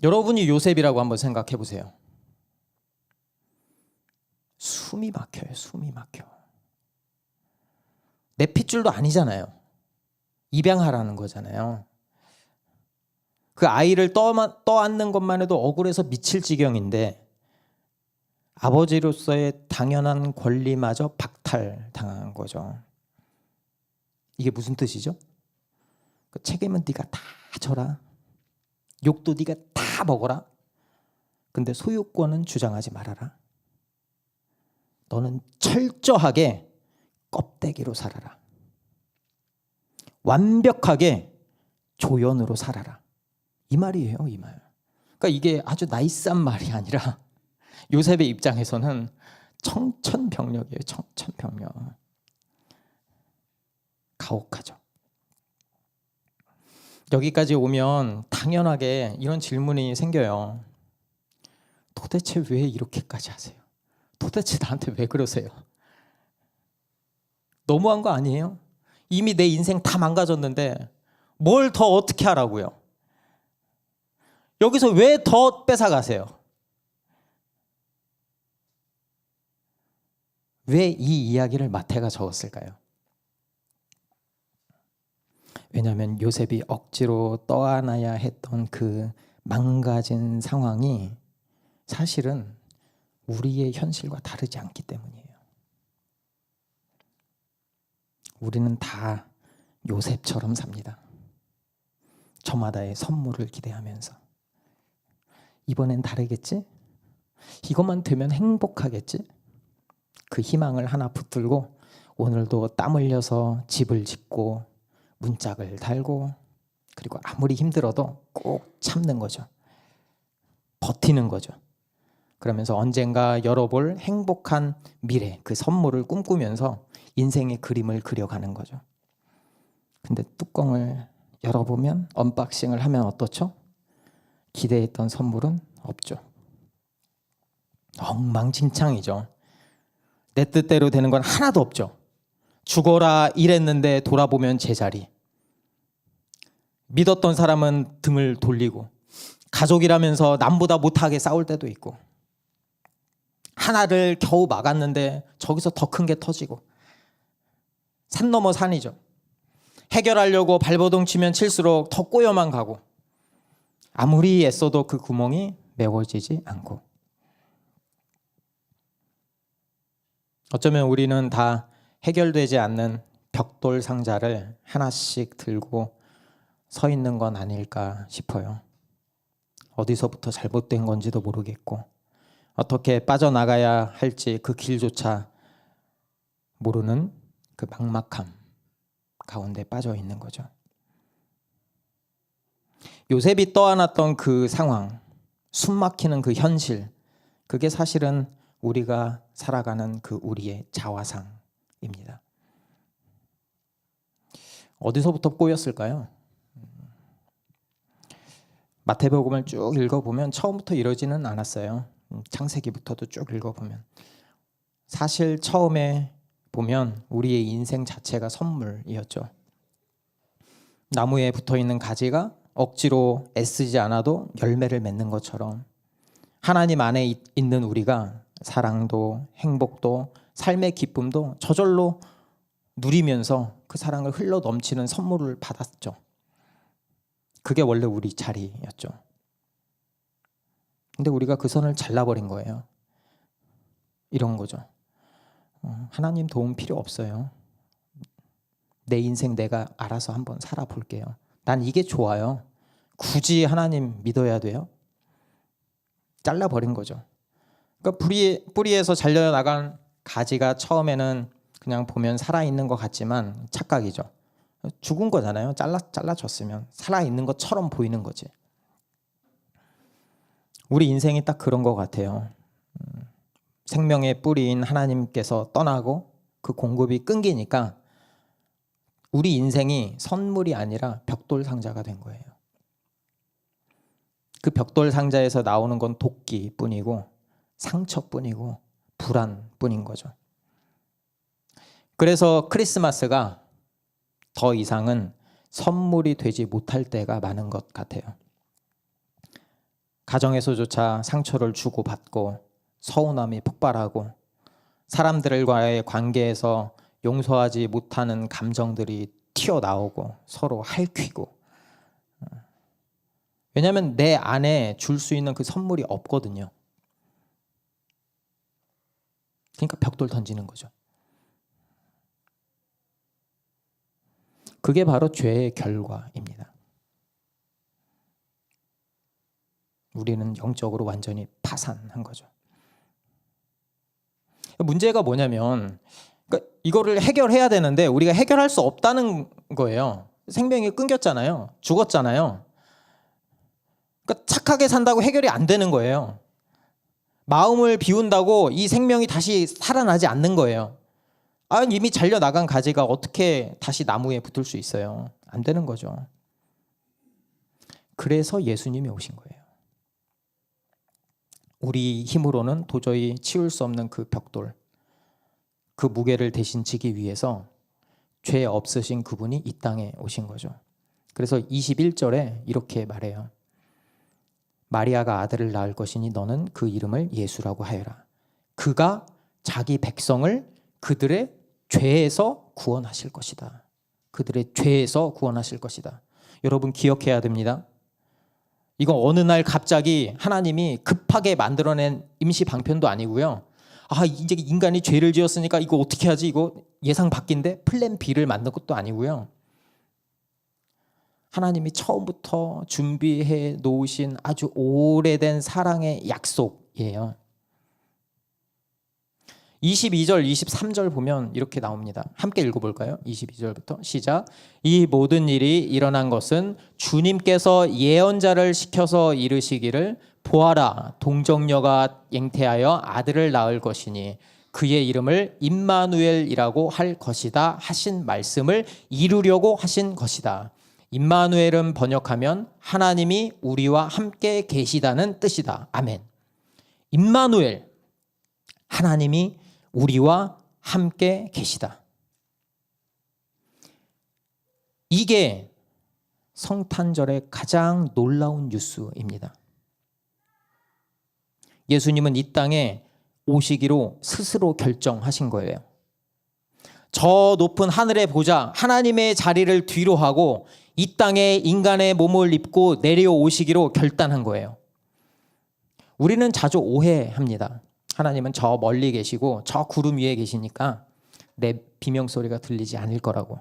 여러분이 요셉이라고 한번 생각해 보세요. 숨이 막혀요. 숨이 막혀. 내 핏줄도 아니잖아요. 입양하라는 거잖아요. 그 아이를 떠안는 것만 해도 억울해서 미칠 지경인데 아버지로서의 당연한 권리마저 박탈당한 거죠. 이게 무슨 뜻이죠? 그 책임은 네가 다 져라. 욕도 네가 다 먹어라. 근데 소유권은 주장하지 말아라. 너는 철저하게 껍데기로 살아라. 완벽하게 조연으로 살아라. 이 말이에요, 이 말. 그러니까 이게 아주 나이스한 말이 아니라 요셉의 입장에서는 청천벽력이에요. 청천벽력. 가혹하죠. 여기까지 오면 당연하게 이런 질문이 생겨요. 도대체 왜 이렇게까지 하세요? 도대체 나한테 왜 그러세요? 너무한 거 아니에요? 이미 내 인생 다 망가졌는데 뭘 더 어떻게 하라고요? 여기서 왜 더 뺏어가세요? 왜 이 이야기를 마태가 적었을까요? 왜냐하면 요셉이 억지로 떠안아야 했던 그 망가진 상황이 사실은 우리의 현실과 다르지 않기 때문이에요. 우리는 다 요셉처럼 삽니다. 저마다의 선물을 기대하면서 이번엔 다르겠지? 이것만 되면 행복하겠지? 그 희망을 하나 붙들고 오늘도 땀 흘려서 집을 짓고 문짝을 달고 그리고 아무리 힘들어도 꼭 참는 거죠. 버티는 거죠. 그러면서 언젠가 열어볼 행복한 미래, 그 선물을 꿈꾸면서 인생의 그림을 그려가는 거죠. 근데 뚜껑을 열어보면, 언박싱을 하면 어떻죠? 기대했던 선물은 없죠. 엉망진창이죠. 내 뜻대로 되는 건 하나도 없죠. 죽어라 이랬는데 돌아보면 제자리. 믿었던 사람은 등을 돌리고 가족이라면서 남보다 못하게 싸울 때도 있고 하나를 겨우 막았는데 저기서 더 큰 게 터지고 산 넘어 산이죠. 해결하려고 발버둥 치면 칠수록 더 꼬여만 가고 아무리 애써도 그 구멍이 메워지지 않고 어쩌면 우리는 다 해결되지 않는 벽돌 상자를 하나씩 들고 서 있는 건 아닐까 싶어요. 어디서부터 잘못된 건지도 모르겠고 어떻게 빠져나가야 할지 그 길조차 모르는 그 막막함 가운데 빠져 있는 거죠. 요셉이 떠안았던 그 상황, 숨막히는 그 현실, 그게 사실은 우리가 살아가는 그 우리의 자화상입니다. 어디서부터 꼬였을까요? 마태복음을 쭉 읽어보면 처음부터 이러지는 않았어요. 창세기부터도 쭉 읽어보면 사실 처음에 보면 우리의 인생 자체가 선물이었죠. 나무에 붙어있는 가지가 억지로 애쓰지 않아도 열매를 맺는 것처럼 하나님 안에 있는 우리가 사랑도 행복도 삶의 기쁨도 저절로 누리면서 그 사랑을 흘러 넘치는 선물을 받았죠. 그게 원래 우리 자리였죠. 근데 우리가 그 선을 잘라버린 거예요. 이런 거죠. 하나님 도움 필요 없어요. 내 인생 내가 알아서 한번 살아볼게요. 난 이게 좋아요. 굳이 하나님 믿어야 돼요? 잘라버린 거죠. 그러니까 뿌리에서 잘려나간 가지가 처음에는 그냥 보면 살아있는 것 같지만 착각이죠. 죽은 거잖아요. 잘라졌으면 살아있는 것처럼 보이는 거지. 우리 인생이 딱 그런 것 같아요. 생명의 뿌리인 하나님께서 떠나고 그 공급이 끊기니까 우리 인생이 선물이 아니라 벽돌 상자가 된 거예요. 그 벽돌 상자에서 나오는 건 도끼뿐이고 상처뿐이고 불안뿐인 거죠. 그래서 크리스마스가 더 이상은 선물이 되지 못할 때가 많은 것 같아요. 가정에서조차 상처를 주고받고 서운함이 폭발하고 사람들과의 관계에서 용서하지 못하는 감정들이 튀어나오고 서로 핥히고, 왜냐하면 내 안에 줄 수 있는 그 선물이 없거든요. 그러니까 벽돌 던지는 거죠. 그게 바로 죄의 결과입니다. 우리는 영적으로 완전히 파산한 거죠. 문제가 뭐냐면 이거를 해결해야 되는데 우리가 해결할 수 없다는 거예요. 생명이 끊겼잖아요. 죽었잖아요. 그러니까 착하게 산다고 해결이 안 되는 거예요. 마음을 비운다고 이 생명이 다시 살아나지 않는 거예요. 이미 잘려나간 가지가 어떻게 다시 나무에 붙을 수 있어요? 안 되는 거죠. 그래서 예수님이 오신 거예요. 우리 힘으로는 도저히 치울 수 없는 그 벽돌, 그 무게를 대신 지기 위해서 죄 없으신 그분이 이 땅에 오신 거죠. 그래서 21절에 이렇게 말해요. 마리아가 아들을 낳을 것이니 너는 그 이름을 예수라고 하여라. 그가 자기 백성을 그들의 죄에서 구원하실 것이다. 그들의 죄에서 구원하실 것이다. 여러분 기억해야 됩니다. 이거 어느 날 갑자기 하나님이 급하게 만들어낸 임시 방편도 아니고요. 이제 인간이 죄를 지었으니까 이거 어떻게 하지? 이거 예상 밖인데 플랜 B를 만든 것도 아니고요. 하나님이 처음부터 준비해 놓으신 아주 오래된 사랑의 약속이에요. 22절, 23절 보면 이렇게 나옵니다. 함께 읽어볼까요? 22절부터 시작. 이 모든 일이 일어난 것은 주님께서 예언자를 시켜서 이르시기를 보아라, 동정녀가 잉태하여 아들을 낳을 것이니 그의 이름을 임마누엘이라고 할 것이다 하신 말씀을 이루려고 하신 것이다. 임마누엘은 번역하면 하나님이 우리와 함께 계시다는 뜻이다. 아멘. 임마누엘, 하나님이 우리와 함께 계시다. 이게 성탄절의 가장 놀라운 뉴스입니다. 예수님은 이 땅에 오시기로 스스로 결정하신 거예요. 저 높은 하늘에 보자 하나님의 자리를 뒤로 하고 이 땅에 인간의 몸을 입고 내려오시기로 결단한 거예요. 우리는 자주 오해합니다. 하나님은 저 멀리 계시고 저 구름 위에 계시니까 내 비명소리가 들리지 않을 거라고.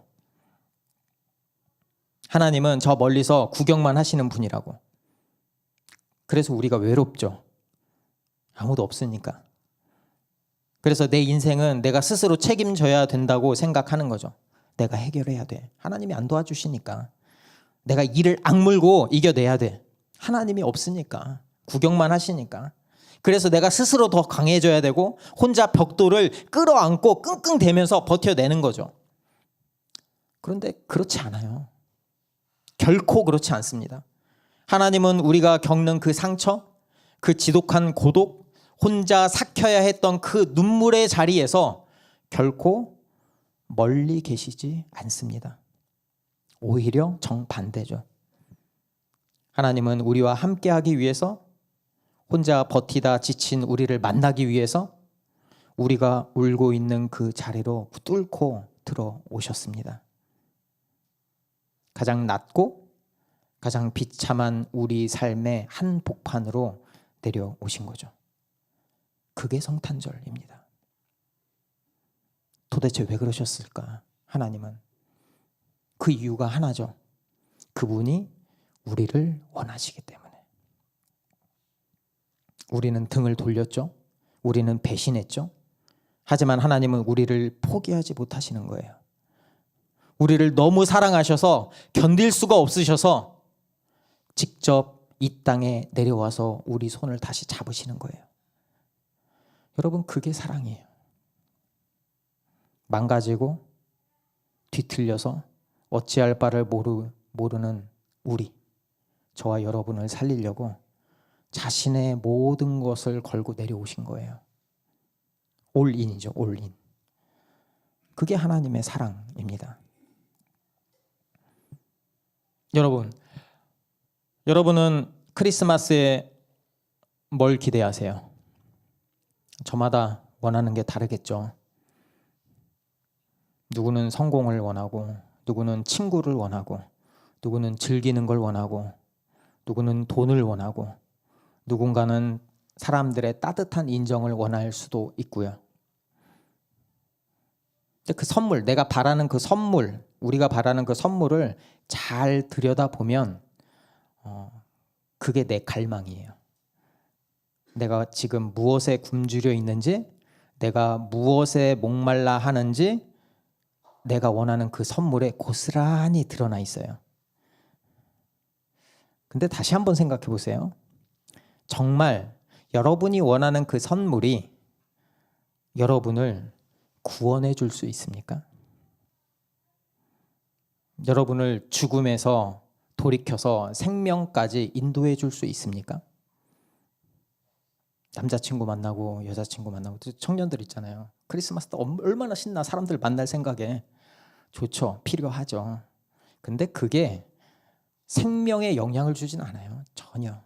하나님은 저 멀리서 구경만 하시는 분이라고. 그래서 우리가 외롭죠. 아무도 없으니까. 그래서 내 인생은 내가 스스로 책임져야 된다고 생각하는 거죠. 내가 해결해야 돼. 하나님이 안 도와주시니까. 내가 이를 악물고 이겨내야 돼. 하나님이 없으니까. 구경만 하시니까. 그래서 내가 스스로 더 강해져야 되고 혼자 벽돌을 끌어안고 끙끙대면서 버텨내는 거죠. 그런데 그렇지 않아요. 결코 그렇지 않습니다. 하나님은 우리가 겪는 그 상처, 그 지독한 고독, 혼자 삭혀야 했던 그 눈물의 자리에서 결코 멀리 계시지 않습니다. 오히려 정반대죠. 하나님은 우리와 함께하기 위해서, 혼자 버티다 지친 우리를 만나기 위해서 우리가 울고 있는 그 자리로 뚫고 들어오셨습니다. 가장 낮고 가장 비참한 우리 삶의 한복판으로 내려오신 거죠. 그게 성탄절입니다. 도대체 왜 그러셨을까? 하나님은 그 이유가 하나죠. 그분이 우리를 원하시기 때문에. 우리는 등을 돌렸죠. 우리는 배신했죠. 하지만 하나님은 우리를 포기하지 못하시는 거예요. 우리를 너무 사랑하셔서 견딜 수가 없으셔서 직접 이 땅에 내려와서 우리 손을 다시 잡으시는 거예요. 여러분, 그게 사랑이에요. 망가지고 뒤틀려서 어찌할 바를 모르는 우리, 저와 여러분을 살리려고 자신의 모든 것을 걸고 내려오신 거예요. 올인이죠, 올인. 그게 하나님의 사랑입니다. 여러분은 크리스마스에 뭘 기대하세요? 저마다 원하는 게 다르겠죠. 누구는 성공을 원하고, 누구는 친구를 원하고, 누구는 즐기는 걸 원하고, 누구는 돈을 원하고, 누군가는 사람들의 따뜻한 인정을 원할 수도 있고요. 근데 그 선물, 내가 바라는 그 선물, 우리가 바라는 그 선물을 잘 들여다보면 그게 내 갈망이에요. 내가 지금 무엇에 굶주려 있는지, 내가 무엇에 목말라 하는지 내가 원하는 그 선물에 고스란히 드러나 있어요. 근데 다시 한번 생각해 보세요. 정말 여러분이 원하는 그 선물이 여러분을 구원해 줄 수 있습니까? 여러분을 죽음에서 돌이켜서 생명까지 인도해 줄 수 있습니까? 남자친구 만나고 여자친구 만나고 청년들 있잖아요. 크리스마스 때 얼마나 신나. 사람들 만날 생각에. 좋죠. 필요하죠. 근데 그게 생명에 영향을 주진 않아요. 전혀.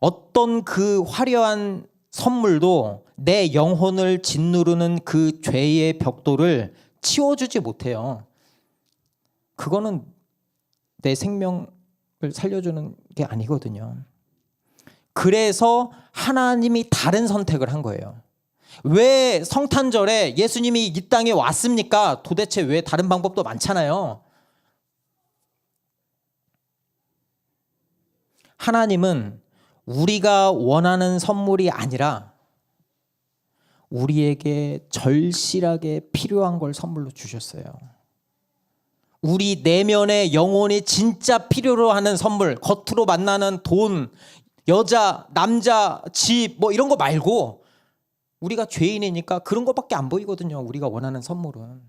어떤 그 화려한 선물도 내 영혼을 짓누르는 그 죄의 벽돌을 치워주지 못해요. 그거는 내 생명을 살려주는 게 아니거든요. 그래서 하나님이 다른 선택을 한 거예요. 왜 성탄절에 예수님이 이 땅에 왔습니까? 도대체 왜? 다른 방법도 많잖아요. 하나님은 우리가 원하는 선물이 아니라 우리에게 절실하게 필요한 걸 선물로 주셨어요. 우리 내면의 영혼이 진짜 필요로 하는 선물, 겉으로 만나는 돈, 여자, 남자, 집 뭐 이런 거 말고, 우리가 죄인이니까 그런 것밖에 안 보이거든요. 우리가 원하는 선물은.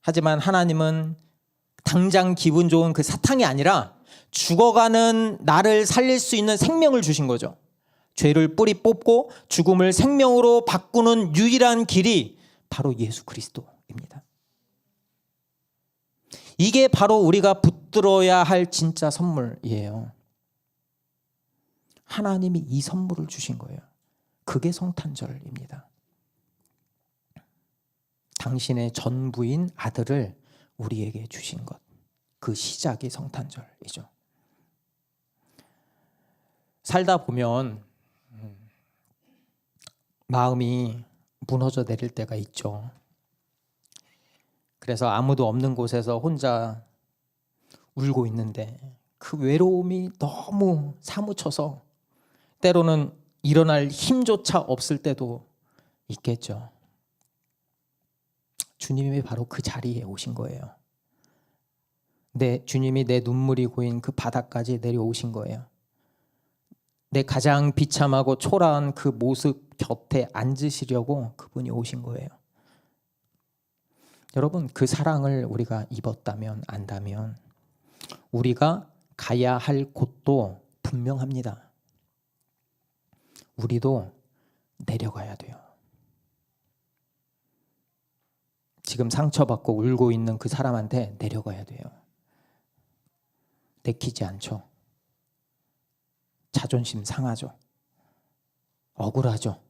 하지만 하나님은 당장 기분 좋은 그 사탕이 아니라 죽어가는 나를 살릴 수 있는 생명을 주신 거죠. 죄를 뿌리 뽑고 죽음을 생명으로 바꾸는 유일한 길이 바로 예수 그리스도입니다. 이게 바로 우리가 붙들어야 할 진짜 선물이에요. 하나님이 이 선물을 주신 거예요. 그게 성탄절입니다. 당신의 전부인 아들을 우리에게 주신 것. 그 시작이 성탄절이죠. 살다 보면 마음이 무너져 내릴 때가 있죠. 그래서 아무도 없는 곳에서 혼자 울고 있는데 그 외로움이 너무 사무쳐서 때로는 일어날 힘조차 없을 때도 있겠죠. 주님이 바로 그 자리에 오신 거예요. 주님이 내 눈물이 고인 그 바닥까지 내려오신 거예요. 내 가장 비참하고 초라한 그 모습 곁에 앉으시려고 그분이 오신 거예요. 여러분, 그 사랑을 우리가 입었다면, 안다면 우리가 가야 할 곳도 분명합니다. 우리도 내려가야 돼요. 지금 상처받고 울고 있는 그 사람한테 내려가야 돼요. 내키지 않죠. 자존심 상하죠. 억울하죠.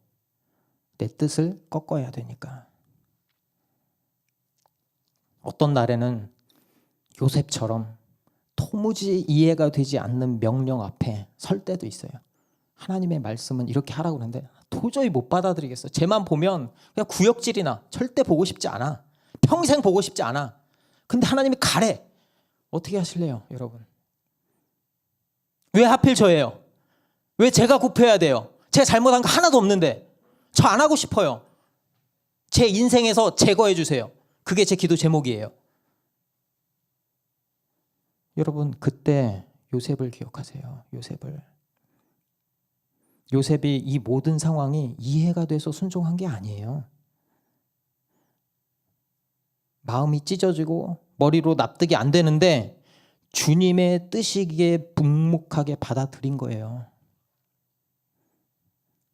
내 뜻을 꺾어야 되니까. 어떤 날에는 요셉처럼 도무지 이해가 되지 않는 명령 앞에 설 때도 있어요. 하나님의 말씀은 이렇게 하라고 그러는데 도저히 못 받아들이겠어. 쟤만 보면 그냥 구역질이나 절대 보고 싶지 않아. 평생 보고 싶지 않아. 근데 하나님이 가래. 어떻게 하실래요, 여러분? 왜 하필 저예요? 왜 제가 굽혀야 돼요? 제가 잘못한 거 하나도 없는데 저 안 하고 싶어요. 제 인생에서 제거해 주세요. 그게 제 기도 제목이에요. 여러분, 그때 요셉을 기억하세요. 요셉이 이 모든 상황이 이해가 돼서 순종한 게 아니에요. 마음이 찢어지고 머리로 납득이 안 되는데 주님의 뜻이기에 묵묵하게 받아들인 거예요.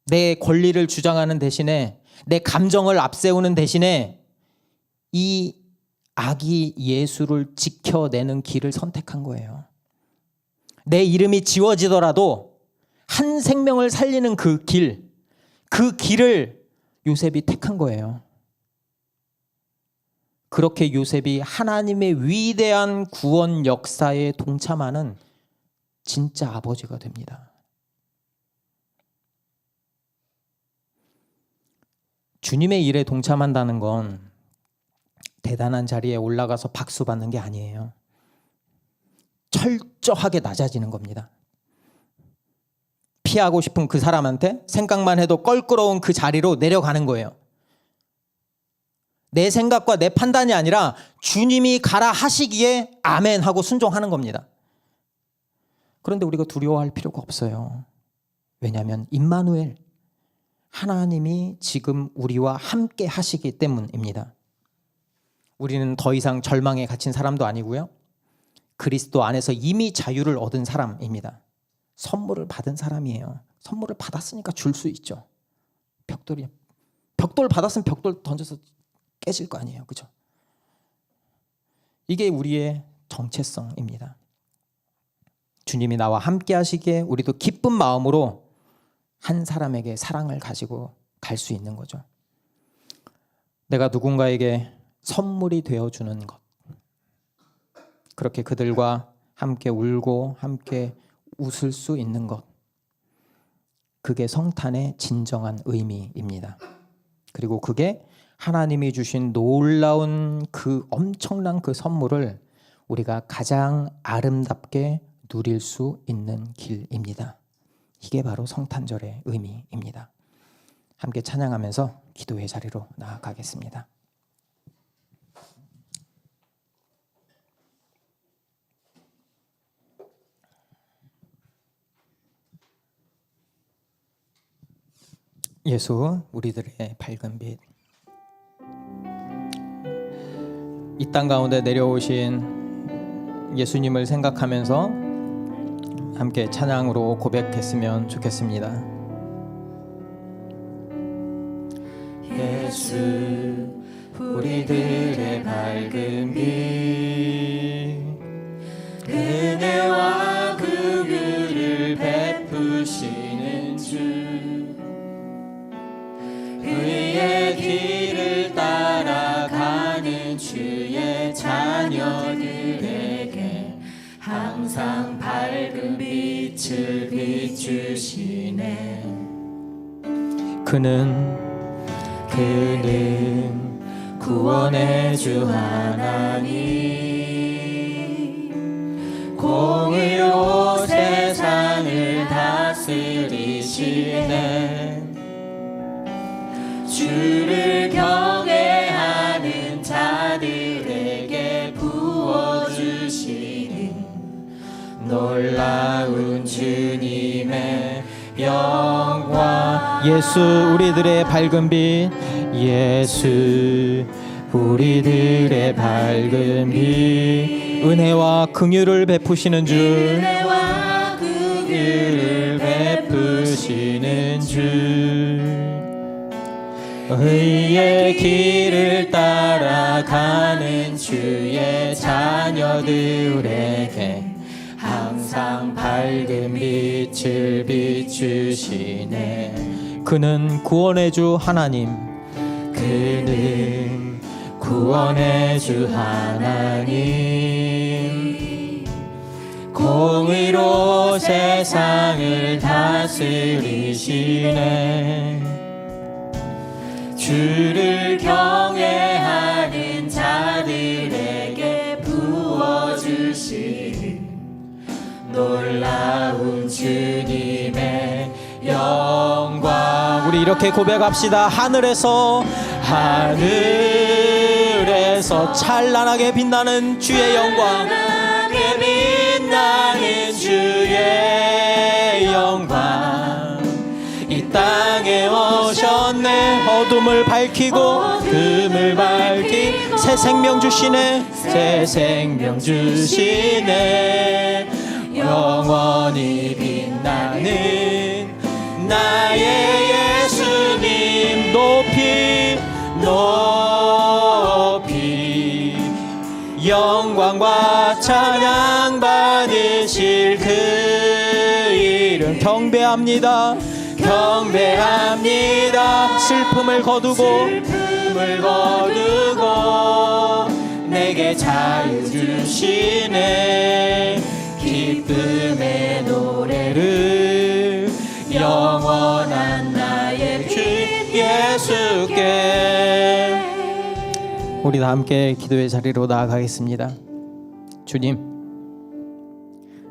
내 권리를 주장하는 대신에, 내 감정을 앞세우는 대신에 이 아기 예수를 지켜내는 길을 선택한 거예요. 내 이름이 지워지더라도 한 생명을 살리는 그 길을 요셉이 택한 거예요. 그렇게 요셉이 하나님의 위대한 구원 역사에 동참하는 진짜 아버지가 됩니다. 주님의 일에 동참한다는 건 대단한 자리에 올라가서 박수 받는 게 아니에요. 철저하게 낮아지는 겁니다. 피하고 싶은 그 사람한테 생각만 해도 껄끄러운 그 자리로 내려가는 거예요. 내 생각과 내 판단이 아니라 주님이 가라 하시기에 아멘 하고 순종하는 겁니다. 그런데 우리가 두려워할 필요가 없어요. 왜냐하면 임마누엘, 하나님이 지금 우리와 함께 하시기 때문입니다. 우리는 더 이상 절망에 갇힌 사람도 아니고요. 그리스도 안에서 이미 자유를 얻은 사람입니다. 선물을 받은 사람이에요. 선물을 받았으니까 줄 수 있죠. 벽돌 받았으면 벽돌 던져서 깨질 거 아니에요. 그죠? 이게 우리의 정체성입니다. 주님이 나와 함께 하시기에 우리도 기쁜 마음으로 한 사람에게 사랑을 가지고 갈 수 있는 거죠. 내가 누군가에게 선물이 되어주는 것, 그렇게 그들과 함께 울고 함께 웃을 수 있는 것, 그게 성탄의 진정한 의미입니다. 그리고 그게 하나님이 주신 놀라운 그 엄청난 그 선물을 우리가 가장 아름답게 누릴 수 있는 길입니다. 이게 바로 성탄절의 의미입니다. 함께 찬양하면서 기도의 자리로 나아가겠습니다. 예수, 우리들의 밝은 빛. 이 땅 가운데 내려오신 예수님을 생각하면서 함께 찬양으로 고백했으면 좋겠습니다. 예수, 우리들의 밝은 빛, 은혜와 긍휼을 베푸시는 주, 의의 길을 따라가는 주의 자녀들에게 항상 밝은 빛을 비추시네. 그는 구원의 주 하나님, 공의로 세상을 다스리시네. 주를 경외하는 자들에게 부어주시는 놀라운 주님의 영광. 예수, 우리들의 밝은 빛. 예수, 우리들의 밝은 빛. 은혜와 긍휼을 베푸시는 주, 은혜와 긍휼을 베푸시는 주, 의의 길을 따라가는 주의 자녀들에게 항상 밝은 빛을 비추시네. 그는 구원의 주 하나님, 그는 구원의 주 하나님, 공의로 세상을 다스리시네. 주를 경외하는 자들에게 부어주신 놀라운 주님의 영광. 우리 이렇게 고백합시다. 하늘에서 찬란하게 빛나는 주의 영광, 빛나는 주의 영광 이 땅에 오셨네. 어둠을 밝히고 금을 밝히 새 생명 주시네. 새 생명 주시네. 영원히 빛나는 나의 예수님 높이 영광과 찬양 받으실 그 이름 경배합니다. 슬픔을 거두고 내게 자유 주시네. 기쁨의 노래를 영원한 나의 주 예수께. 우리 다 함께 기도의 자리로 나아가겠습니다. 주님,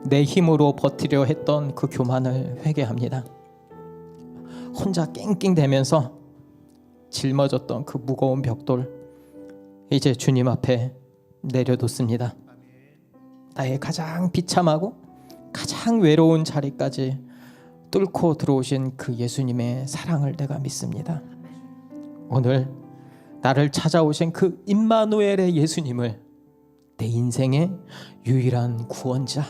내 힘으로 버티려 했던 그 교만을 회개합니다. 혼자 낑낑대면서 짊어졌던 그 무거운 벽돌 이제 주님 앞에 내려놓습니다. 나의 가장 비참하고 가장 외로운 자리까지 뚫고 들어오신 그 예수님의 사랑을 내가 믿습니다. 오늘 나를 찾아오신 그 임마누엘의 예수님을 내 인생의 유일한 구원자,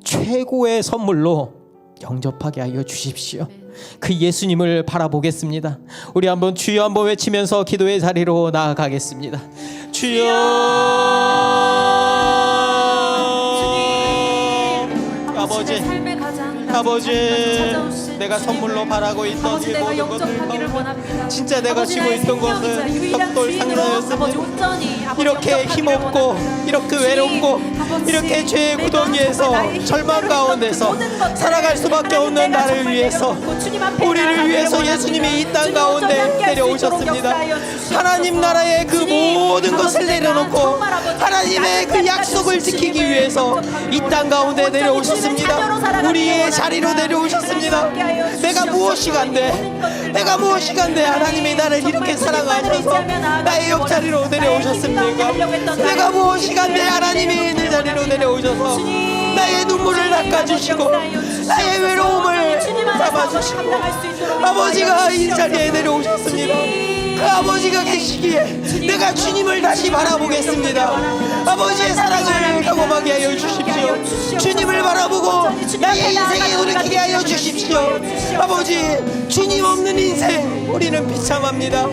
최고의 선물로 영접하게 하여 주십시오. 그 예수님을 바라보겠습니다. 우리 한번 주여 한번 외치면서 기도의 자리로 나아가겠습니다. 주여, 아버지, 내가 선물로 바라고 있던 이 모든 것들, 진짜 내가 지고 있던 것은 벽돌 상자였습니다. 이렇게 힘없고 이렇게 외롭고 이렇게 죄의 구덩이에서 절망 가운데서 살아갈 수밖에 없는 나를 위해서, 우리를 위해서 예수님이 이 땅 가운데 내려오셨습니다. 하나님 나라의 그 모든 것을 내려놓고 하나님의 그 약속을 지키기 위해서 이 땅 가운데 내려오셨습니다. 우리의 자리로 내려오셨습니다. 내가 무엇이 간대, 하나님이 나를 이렇게 사랑하셔서 나의 옆자리로 내려오셨습니까? 내가 무엇이 간대, 하나님이 내 자리로 내려오셔서 나의 눈물을 닦아주시고 나의 외로움을 잡아주시고 아버지가 이 자리에 내려오셨습니다. 그 아버지가 계시기에 내가 주님을 다시 바라보겠습니다. 아버지의 사랑을 경험하게 하여 주십시오. 주님을 바라보고 나의 인생에 돌이키게 하여 주십시오. 아버지, 주님 없는 인생 우리는 비참합니다.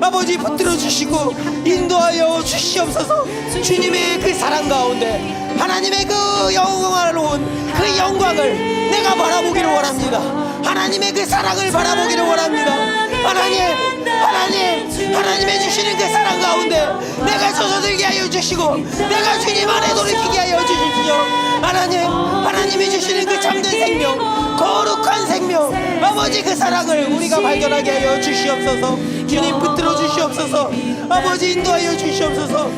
아버지, 붙들어 주시고 인도하여 주시옵소서. 주님의 그 사랑 가운데 하나님의 그 영광스러운 그 영광을 내가 바라보기를 원합니다. 하나님의 그 사랑을 바라보기를 원합니다. 하나님의 주시는 그 사랑 가운데 내가 젖어들게 하여 주시고 내가 주님 안에 돌이키게 하여 주십시오. 하나님이 주시는 그 참된 생명, 거룩한 생명, 아버지 그 사랑을 우리가 발견하게 하여 주시옵소서. 주님 붙들어 주시옵소서. 아버지 인도하여 주시옵소서.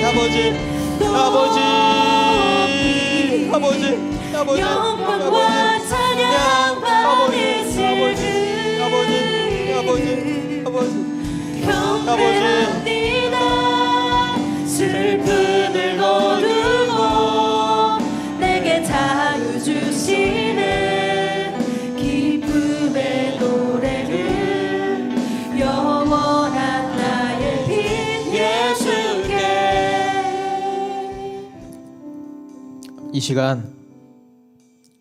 아버지 영광과 찬양 경배합니다. 슬픔을 거두고 내게 자유 주시네. 기쁨의 노래를 영원한 나의 빛 예수께. 이 시간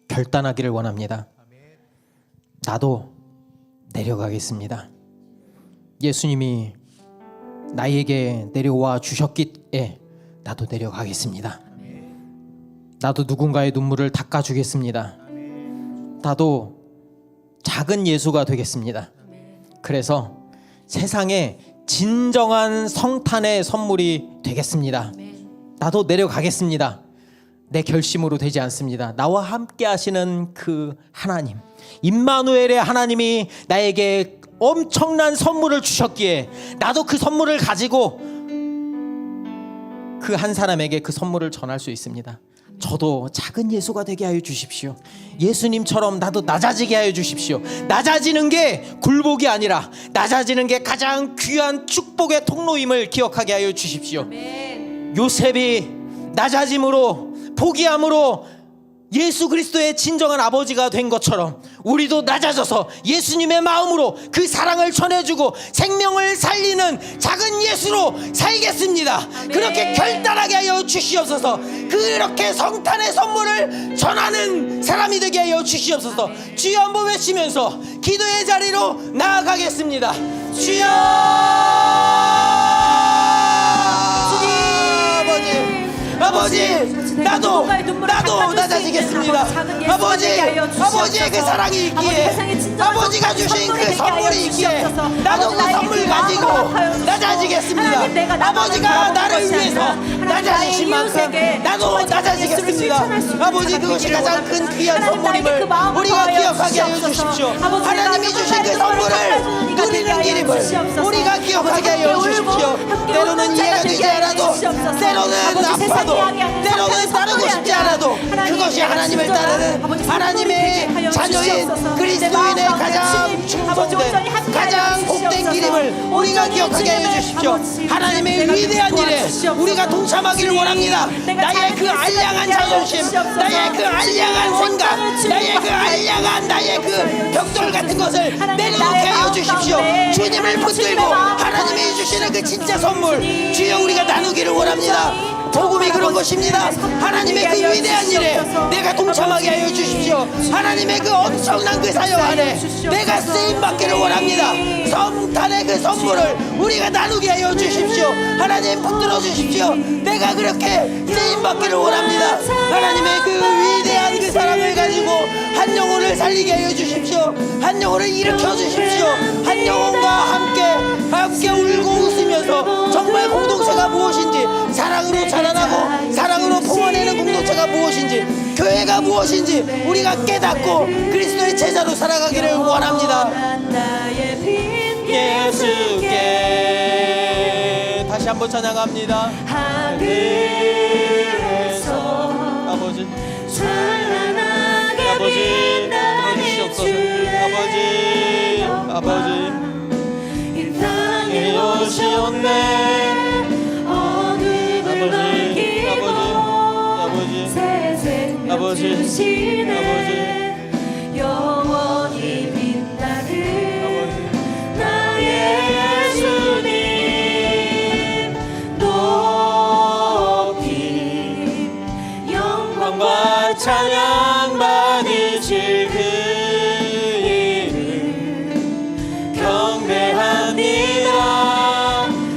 결단하기를 원합니다. 나도 내려가겠습니다. 예수님이 나에게 내려와 주셨기에 나도 내려가겠습니다. 나도 누군가의 눈물을 닦아주겠습니다. 나도 작은 예수가 되겠습니다. 그래서 세상에 진정한 성탄의 선물이 되겠습니다. 나도 내려가겠습니다. 내 결심으로 되지 않습니다. 나와 함께 하시는 그 하나님, 임마누엘의 하나님이 나에게 엄청난 선물을 주셨기에 나도 그 선물을 가지고 그 한 사람에게 그 선물을 전할 수 있습니다. 저도 작은 예수가 되게 하여 주십시오. 예수님처럼 나도 낮아지게 하여 주십시오. 낮아지는 게 굴복이 아니라 낮아지는 게 가장 귀한 축복의 통로임을 기억하게 하여 주십시오. 아멘. 요셉이 낮아짐으로, 포기함으로 예수 그리스도의 진정한 아버지가 된 것처럼 우리도 낮아져서 예수님의 마음으로 그 사랑을 전해주고 생명을 살리는 작은 예수로 살겠습니다. 아멘. 그렇게 결단하게 하여 주시옵소서. 그렇게 성탄의 선물을 전하는 사람이 되게 하여 주시옵소서. 아멘. 주여 한번 외치면서 기도의 자리로 나아가겠습니다. 주여 아버지, 나도 낮아지겠습니다. 아버지의 그 사랑이 있기에, 아버지가 주신 그 선물이 있기에 나도 그 선물 가지고 낮아지겠습니다. 아버지가 나를 위해서 낮아지신 만큼 나도 낮아지겠습니다. 아버지, 그것이 가장 큰 귀한 선물임을 우리가 기억하게 하여 주십시오. 하나님이 주신 그 선물을 누리는 길임을 우리가 기억하게 하여 주십시오. 때로는 이해가 되지 않아도, 때로는 아파도, 때로는 따르고 싶지 않아도 그것이 하나님을 따르는 하나님의 자녀인 그리스도인의 가장 충성된, 가장 복된 길임을 우리가 기억하게 해주십시오. 하나님의 위대한 일에 우리가 동참하기를 원합니다. 나의 그 알량한 자존심, 나의 그 알량한 생각, 나의 그 알량한 나의 그 벽돌 같은 것을 내려놓게 하여 주십시오. 주님을 붙들고 하나님이 주시는 그 진짜 선물, 주여 우리가 나누기를 원합니다. 복음이 그런 것입니다. 하나님의 그 위대한 일에 내가 동참하게 하여 주십시오. 하나님의 그 엄청난 그 사역 안에 내가 쓰임받기를 원합니다. 성탄의 그 선물을 우리가 나누게 하여 주십시오. 하나님 붙들어 주십시오. 내가 그렇게 쓰임받기를 원합니다. 하나님의 그 위대한 그 사랑을 가지고 한 영혼을 살리게 하여 주십시오. 한 영혼을 일으켜 주십시오. 한 영혼과 함께 울고 웃으면서 정말 공동체가 무엇인지, 사랑으로 자라나고 사랑으로 품어내는 공동체가 무엇인지, 교회가 무엇인지 우리가 깨닫고 그리스도의 제자로 살아가기를 원합니다. 예수께 다시 한번 찬양합니다. 하늘에서 아버지 찬란하게 들어주시옵소서. 아버지 이 땅에 오셨네. 어둠을 넘기고 새 생명 주시네. 영원히 빛나는 나의 예수님 높이 영광과 찬양 받으실 그 이름 경배합니다.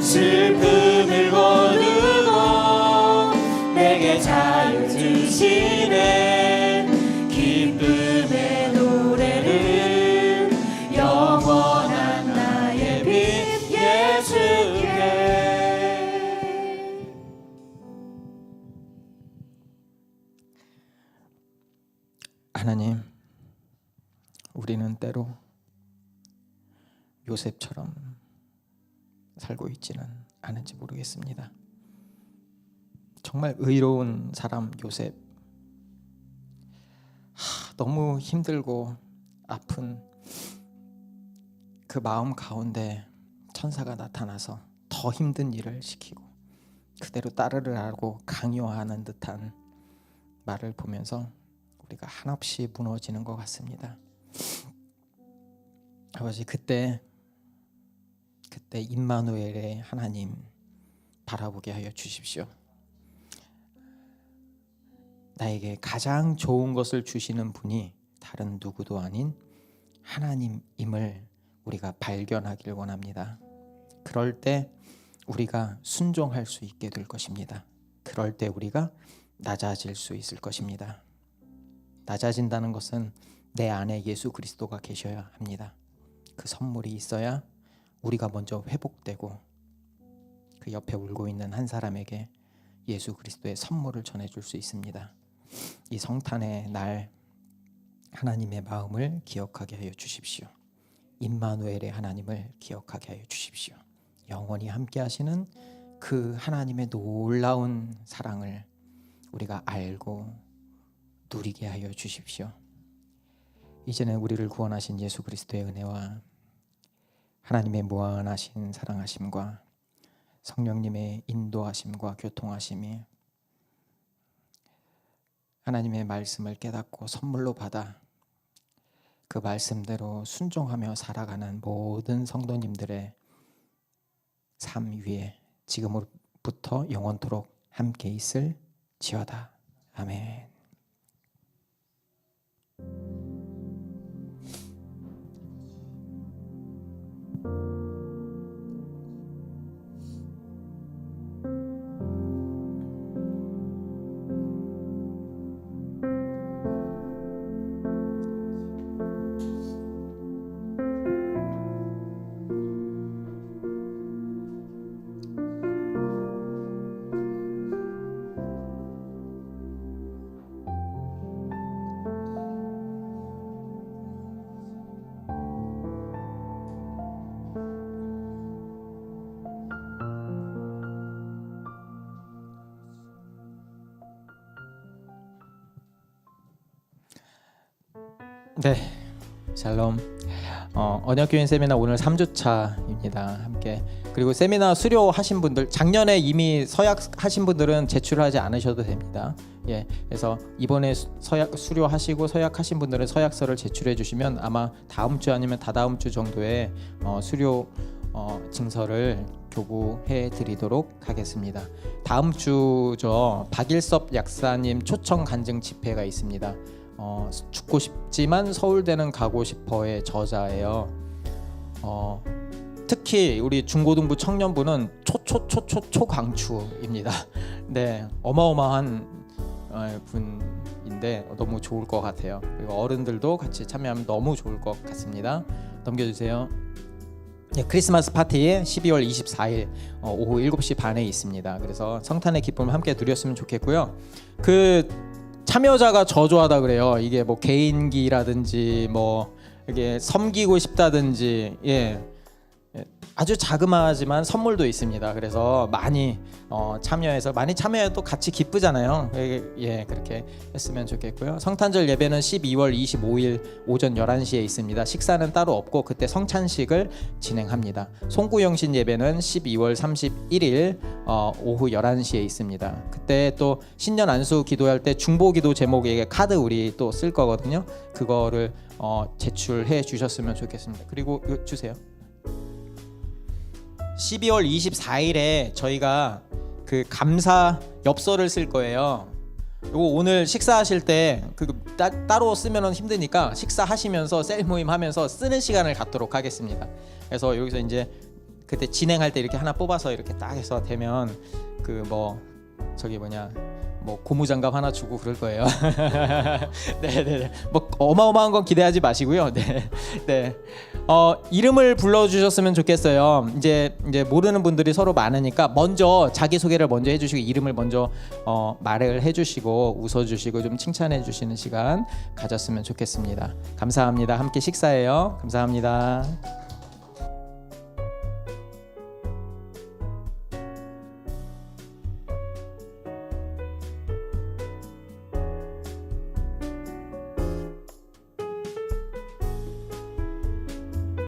슬픔을 거두고 내게 자유 주시네. 기쁨의 노래를 영원한 나의 빛 예수께. 하나님, 우리는 때로 요셉처럼 살고 있지는 않은지 모르겠습니다. 정말 의로운 사람 요셉, 너무 힘들고 아픈 그 마음 가운데 천사가 나타나서 더 힘든 일을 시키고 그대로 따르라고 강요하는 듯한 말을 보면서 우리가 한없이 무너지는 것 같습니다. 아버지, 그때 임마누엘의 하나님 바라보게 하여 주십시오. 나에게 가장 좋은 것을 주시는 분이 다른 누구도 아닌 하나님임을 우리가 발견하길 원합니다. 그럴 때 우리가 순종할 수 있게 될 것입니다. 그럴 때 우리가 낮아질 수 있을 것입니다. 낮아진다는 것은 내 안에 예수 그리스도가 계셔야 합니다. 그 선물이 있어야 우리가 먼저 회복되고 그 옆에 울고 있는 한 사람에게 예수 그리스도의 선물을 전해줄 수 있습니다. 이 성탄의 날 하나님의 마음을 기억하게 하여 주십시오. 임마누엘의 하나님을 기억하게 하여 주십시오. 영원히 함께 하시는 그 하나님의 놀라운 사랑을 우리가 알고 누리게 하여 주십시오. 이제는 우리를 구원하신 예수 그리스도의 은혜와 하나님의 무한하신 사랑하심과 성령님의 인도하심과 교통하심이 하나님의 말씀을 깨닫고 선물로 받아 그 말씀대로 순종하며 살아가는 모든 성도님들의 삶 위에 지금부터 영원토록 함께 있을지어다. 아멘. 네, 샬롬. 언약교인 세미나 오늘 3주차입니다. 함께. 그리고 세미나 수료하신 분들, 작년에 이미 서약하신 분들은 제출하지 않으셔도 됩니다. 예, 그래서 이번에 서약 수료하시고 서약하신 분들은 서약서를 제출해 주시면 아마 다음 주 아니면 다다음 주 정도에 수료 증서를 교부해 드리도록 하겠습니다. 다음 주죠. 박일섭 약사님 초청 간증 집회가 있습니다. 죽고 싶지만 서울대는 가고 싶어의 저자예요. 특히 우리 중고등부 청년부는 초강추입니다. 네, 어마어마한 분인데 너무 좋을 것 같아요. 그리고 어른들도 같이 참여하면 너무 좋을 것 같습니다. 넘겨주세요. 네, 크리스마스 파티 12월 24일 오후 7시 반에 있습니다. 그래서 성탄의 기쁨을 함께 누렸으면 좋겠고요. 그 참여자가 저조하다 그래요. 이게 뭐 개인기라든지 뭐 이게 섬기고 싶다든지 아주 자그마하지만 선물도 있습니다. 그래서 많이 참여해서 많이 참여해 또 같이 기쁘잖아요. 그렇게 했으면 좋겠고요. 성탄절 예배는 12월 25일 오전 11시에 있습니다. 식사는 따로 없고 그때 성찬식을 진행합니다. 송구영신 예배는 12월 31일 오후 11시에 있습니다. 그때 또 신년 안수 기도할 때 중보기도 제목에 카드 우리 또 쓸 거거든요. 그거를 제출해 주셨으면 좋겠습니다. 그리고 이거 주세요. 12월 24일에 저희가 그 감사 엽서를 쓸 거예요. 요거 오늘 식사하실 때 따로 쓰면은 힘드니까 식사하시면서 셀 모임 하면서 쓰는 시간을 갖도록 하겠습니다. 그래서 여기서 이제 그때 진행할 때 이렇게 하나 뽑아서 이렇게 딱 해서 되면 뭐 고무장갑 하나 주고 그럴 거예요. 네네네. 뭐 어마어마한 건 기대하지 마시고요. 네. 이름을 불러주셨으면 좋겠어요. 이제 모르는 분들이 서로 많으니까 먼저 자기 소개를 먼저 해주시고 이름을 먼저 말을 해주시고 웃어주시고 좀 칭찬해주시는 시간 가졌으면 좋겠습니다. 감사합니다. 함께 식사해요. 감사합니다.